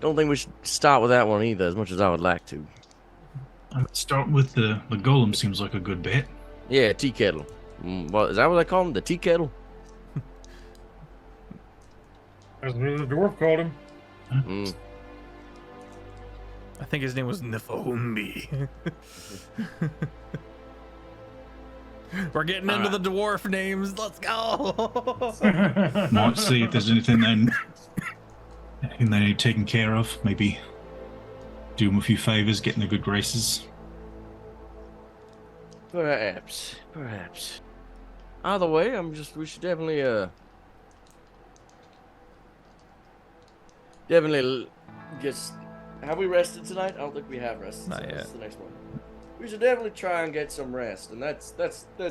Don't think we should start with that one either, as much as I would like to. I would start with the golem. Seems like a good bet. Yeah, tea kettle. Well, is that what they call him? The tea kettle? That's what the dwarf called him. Mm. I think his name was Nifahumbi. We're getting into the dwarf names. Let's go. Might see if there's anything they need taken care of. Maybe do them a few favors, get in the good graces. Perhaps. Either way, we should definitely get. Have we rested tonight? I don't think we have rested. Not so yet. That's the next one. We should definitely try and get some rest, and that's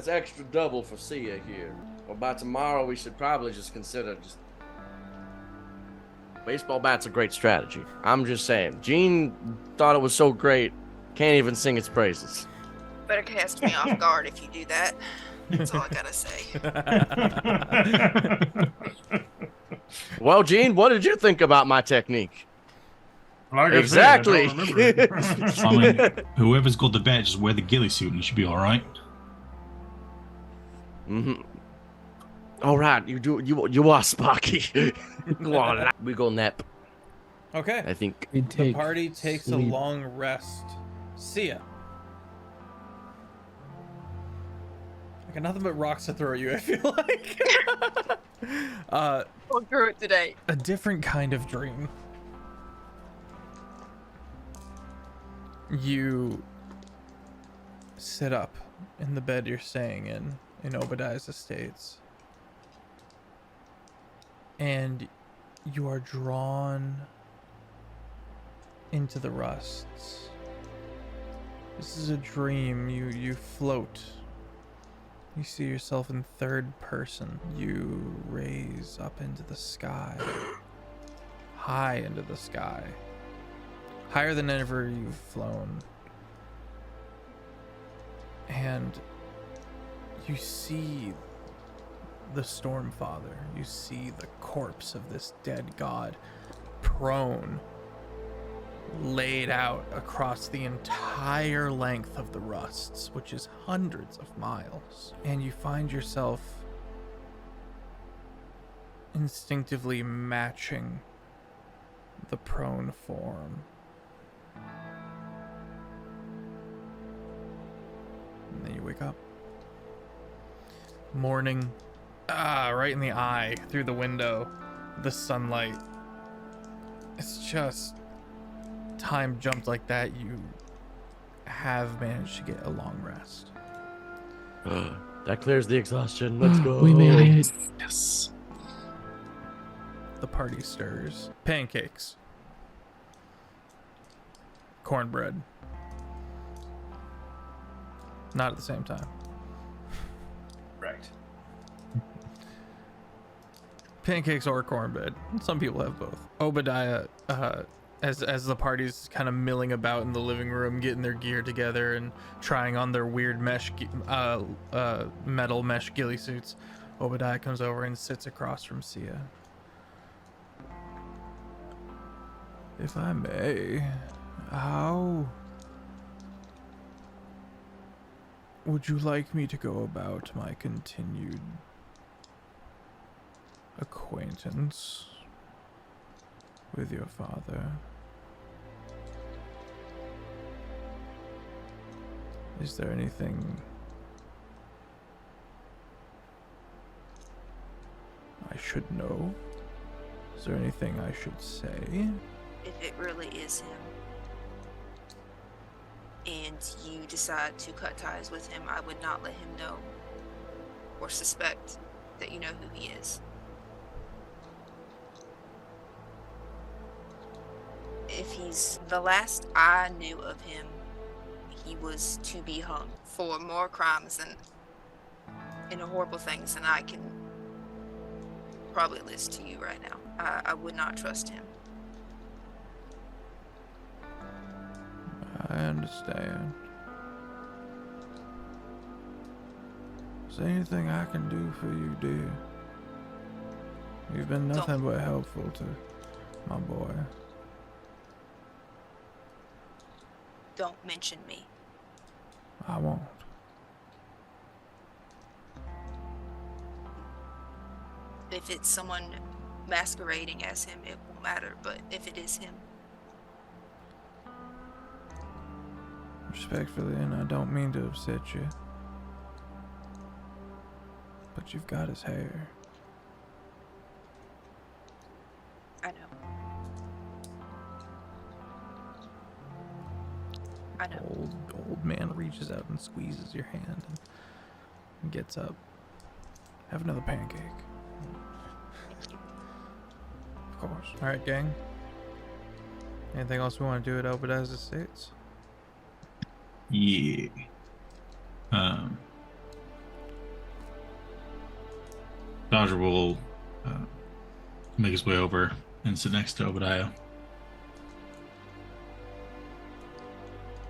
extra double for Sia here. Well, by tomorrow, we should probably just consider baseball bat's a great strategy. I'm just saying. Gene thought it was so great, can't even sing its praises. Better cast me off guard if you do that. That's all I gotta say. Well, Gene, what did you think about my technique? Like I Exactly. said, I don't remember it. I mean, whoever's got the bet, just wear the ghillie suit and you should be all right. Mm-hmm. All right, you are Sparky. Go on, we go nap. Okay. I think. We The take party takes a sleep. long rest. See ya. I got nothing but rocks to throw at you, I feel like. Going through it today. A different kind of dream. You sit up in the bed you're staying in Obadiah's estates. And you are drawn into the rusts. This is a dream. You float. You see yourself in third person. You raise up into the sky. High into the sky. Higher than ever you've flown. And you see the Stormfather. You see the corpse of this dead god prone, laid out across the entire length of the rusts, which is hundreds of miles. And you find yourself instinctively matching the prone form. And then you wake up. Morning. Right in the eye, through the window. The sunlight. It's just... time jumped like that. You have managed to get a long rest. That clears the exhaustion. Let's go. We made it. Yes. The party stirs. Pancakes. Cornbread. Not at the same time. Right. Pancakes or cornbread. Some people have both. Obadiah, as the party's kind of milling about in the living room, getting their gear together and trying on their weird metal mesh ghillie suits, Obadiah comes over and sits across from Sia. If I may, how would you like me to go about my continued acquaintance with your father? Is there anything I should know? Is there anything I should say? If it really is him, and you decide to cut ties with him, I would not let him know or suspect that you know who he is. If he's the last I knew of him, he was to be hung for more crimes and horrible things than I can probably list to you right now. I would not trust him. I understand. Is there anything I can do for you, dear? You've been nothing but helpful to my boy. Don't mention me. I won't. If it's someone masquerading as him, it won't matter, but if it is him, Respectfully, and I don't mean to upset you, but you've got his hair. I know. I know. Old man reaches out and squeezes your hand and gets up. Have another pancake. Of course. Alright, gang. Anything else we want to do at Obadiah's Estates? Yeah. Dodger will make his way over and sit next to Obadiah.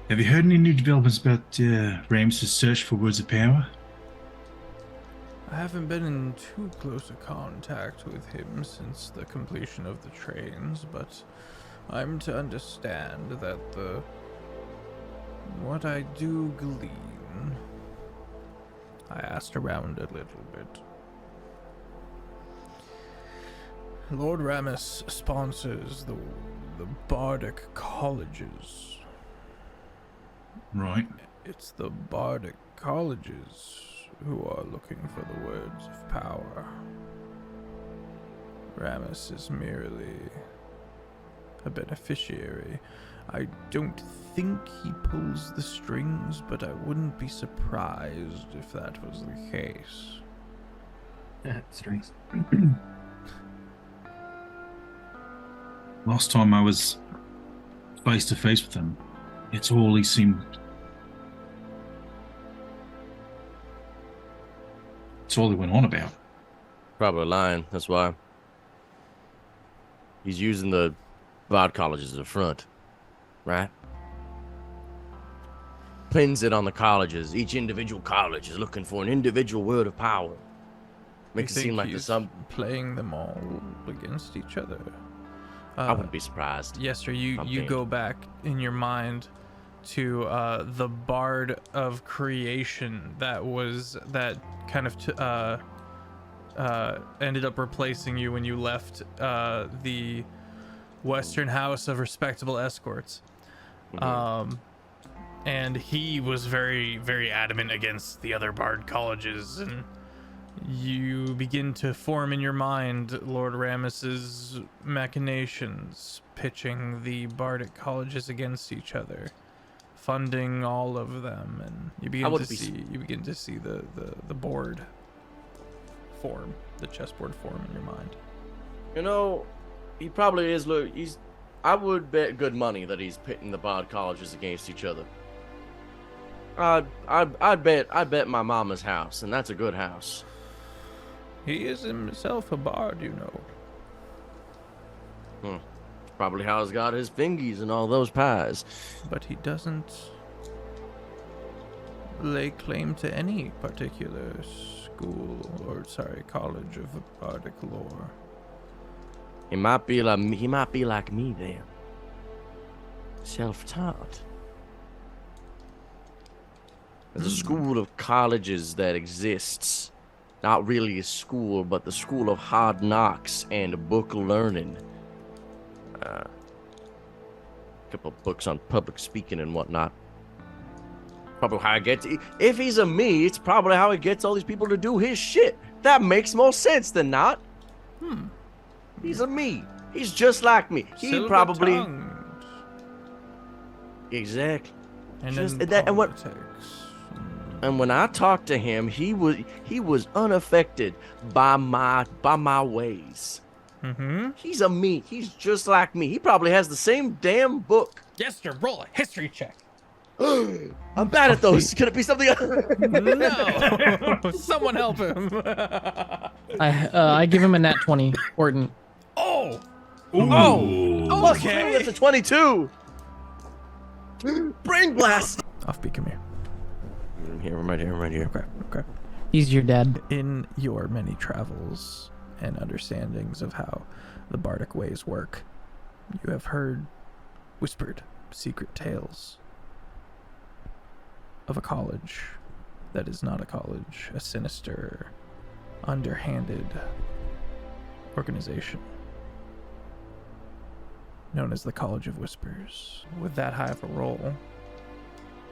Have you heard any new developments about Ramus' search for words of power? I haven't been in too close a contact with him since the completion of the trains, but I'm to understand that what I do glean. I asked around a little bit. Lord Ramus sponsors the bardic colleges. Right. It's the bardic colleges who are looking for the words of power. Ramus is merely a beneficiary. I don't think he pulls the strings, but I wouldn't be surprised if that was the case. Strings. Last time I was face to face with him, it's all he seemed. It's all he went on about. Probably lying. That's why. He's using the VOD colleges as a front, right? Pins it on the colleges. Each individual college is looking for an individual word of power. Makes it seem like there's some playing them all against each other. I wouldn't be surprised. Yester, you go back in your mind to the Bard of Creation that kind of ended up replacing you when you left the Western House of Respectable Escorts. And he was very, very adamant against the other Bard colleges, and you begin to form in your mind Lord Rammus's machinations, pitching the Bardic colleges against each other, funding all of them, and you begin to see the board form, the chessboard form in your mind. You know, he probably is. Look, I would bet good money that he's pitting the Bard colleges against each other. I'd bet my mama's house, and that's a good house. He is himself a bard, you know. Probably how he's got his fingies and all those pies. But he doesn't lay claim to any particular college of bardic lore. He might be like me then. Self-taught. There's a school of colleges that exists. Not really a school, but the school of hard knocks and book learning. A couple of books on public speaking and whatnot. Probably how I get to, if he's a me, it's probably how he gets all these people to do his shit. That makes more sense than not. He's a me. He's just like me. He probably Silver-tongued. Exactly. And Just then that, and what? politics. And when I talked to him, he was unaffected by my ways. Mm-hmm. He's a me. He's just like me. He probably has the same damn book. Yester, roll a history check. I'm bad at those. Could it be something else? No. Someone help him. I give him a nat 20, Orton. Oh. Ooh. Okay. That's a 22. Brain blast. Offbeat, come here. I'm right here. Okay. He's your dad. In your many travels and understandings of how the bardic ways work, you have heard whispered secret tales of a college that is not a college, a sinister, underhanded organization known as the College of Whispers. With that high of a roll,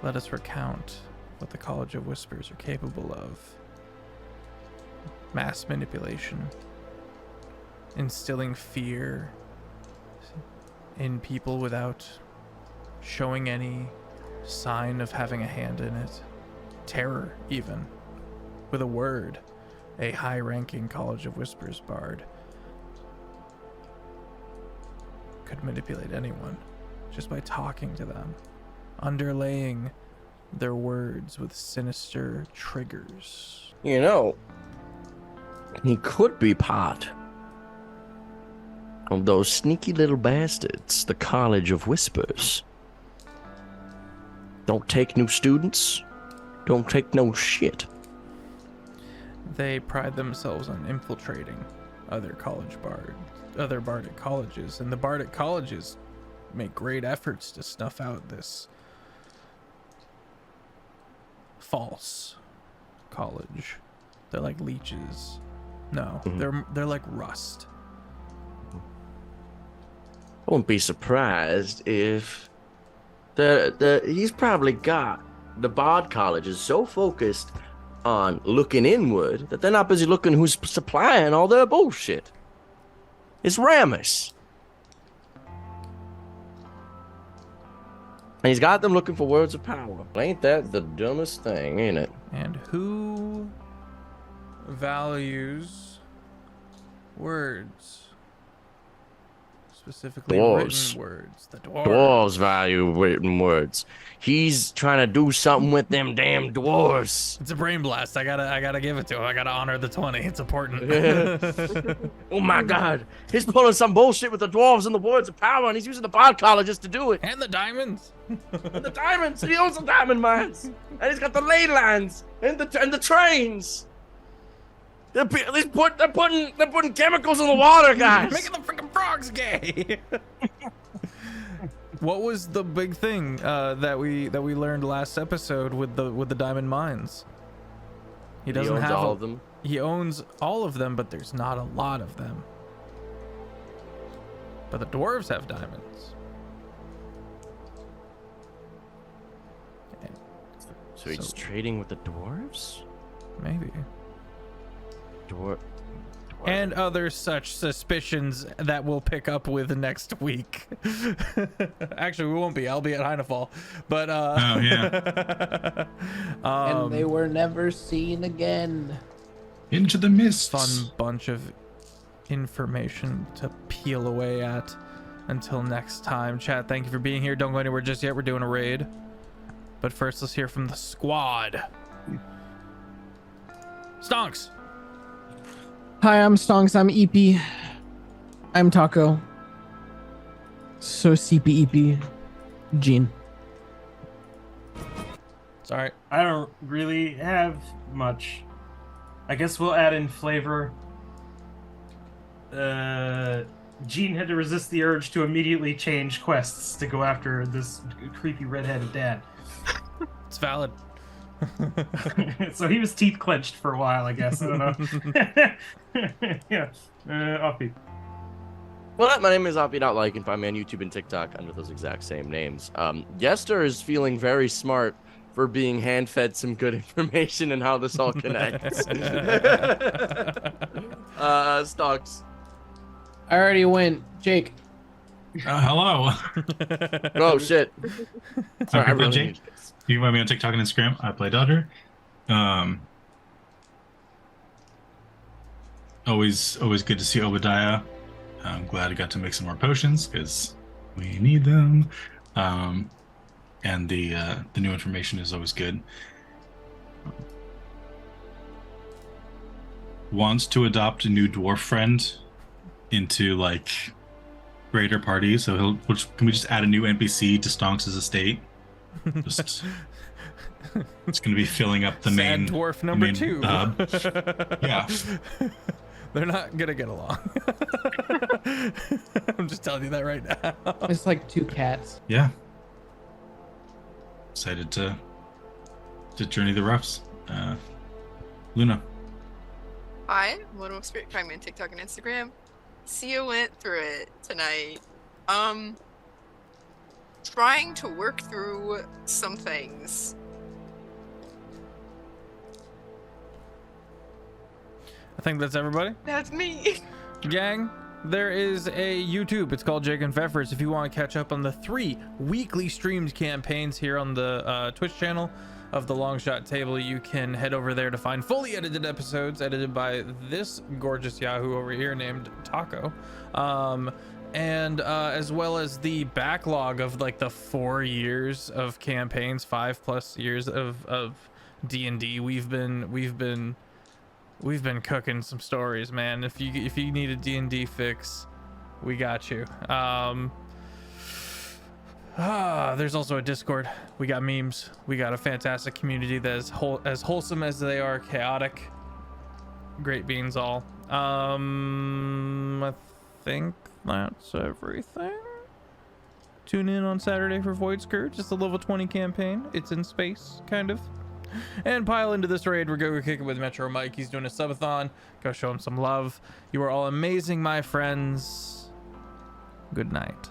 let us recount what the College of Whispers are capable of. Mass manipulation, instilling fear in people without showing any sign of having a hand in it. Terror, even. With a word, a high-ranking College of Whispers bard could manipulate anyone just by talking to them, underlaying their words with sinister triggers. You know, he could be part of those sneaky little bastards, the College of Whispers. Don't take new students. Don't take no shit. They pride themselves on infiltrating other bardic colleges, and the bardic colleges make great efforts to snuff out this false college. They're like leeches. No, they're like rust. I wouldn't be surprised if he's probably got the Bard colleges so focused on looking inward that they're not busy looking who's supplying all their bullshit. It's Rammus. And he's got them looking for words of power. Ain't that the dumbest thing, ain't it? And who values words? Specifically Dwarves. written words. The dwarves. Dwarves value written words. He's trying to do something with them damn dwarves. It's a brain blast. I gotta give it to him. I gotta honor the 20. It's important. Oh my god. He's pulling some bullshit with the dwarves and the words of power, and he's using the Bard colleges to do it. And the diamonds. And the diamonds. He owns the diamond mines. And he's got the ley lines and the trains. They're putting chemicals in the water, guys. Making the freaking frogs gay. What was the big thing that we learned last episode with the diamond mines? He doesn't owns have all of them. He owns all of them, but there's not a lot of them. But the dwarves have diamonds. So he's trading with the dwarves? Maybe. Dwarf. And other such suspicions that we'll pick up with next week. Actually, we won't be. I'll be at Heinefall. But Oh yeah. And they were never seen again. Into the mist. Fun bunch of information to peel away at. Until next time, chat. Thank you for being here. Don't go anywhere just yet. We're doing a raid. But first, let's hear from the squad. Stonks. Hi, I'm Stonks. I'm EP. I'm Taco. So CP EP. Gene. Sorry. I don't really have much. I guess we'll add in flavor. Gene had to resist the urge to immediately change quests to go after this creepy redheaded dad. It's valid. So he was teeth clenched for a while, I guess. I don't know. Yeah. Offbeat. Well, my name is Offbeat Outlaw. You can find me on YouTube and TikTok under those exact same names. Yester is feeling very smart for being hand-fed some good information and how this all connects. Stocks. I already went. Jake. Hello. Oh shit. Sorry, I I'm really Jake. need this. You can find me on TikTok and Instagram. I play Dodger. Always good to see Obadiah. I'm glad I got to make some more potions because we need them. And the new information is always good. Wants to adopt a new dwarf friend into like greater party, so can we just add a new NPC to Stonks' estate? Just it's gonna be filling up the Sad main dwarf number main 2. hub. Yeah. They're not gonna get along. I'm just telling you that right now. It's like 2 cats. Yeah. Excited to journey the roughs. Luna. Hi, LunaWolfSpirit. Find me on TikTok and Instagram. Sia went through it tonight. Trying to work through some things. I think that's everybody. That's me. Gang, there is a YouTube. It's called Jake and Feffers. If you want to catch up on the 3 weekly streamed campaigns here on the Twitch channel of the Long Shot Table, you can head over there to find fully edited episodes edited by this gorgeous Yahoo over here named Taco. And as well as the backlog of like the 4 years of campaigns, 5+ years of D&D. We've been cooking some stories, man. If you need a D&D fix, we got you. There's also a Discord. We got memes. We got a fantastic community that is as wholesome as they are chaotic. Great beans all. I think that's everything. Tune in on Saturday for Void Scourge. It's a level 20 campaign. It's in space, kind of. And pile into this raid. We're going to kick it with Metro Mike. He's doing a subathon. Go show him some love. You are all amazing, my friends. Good night.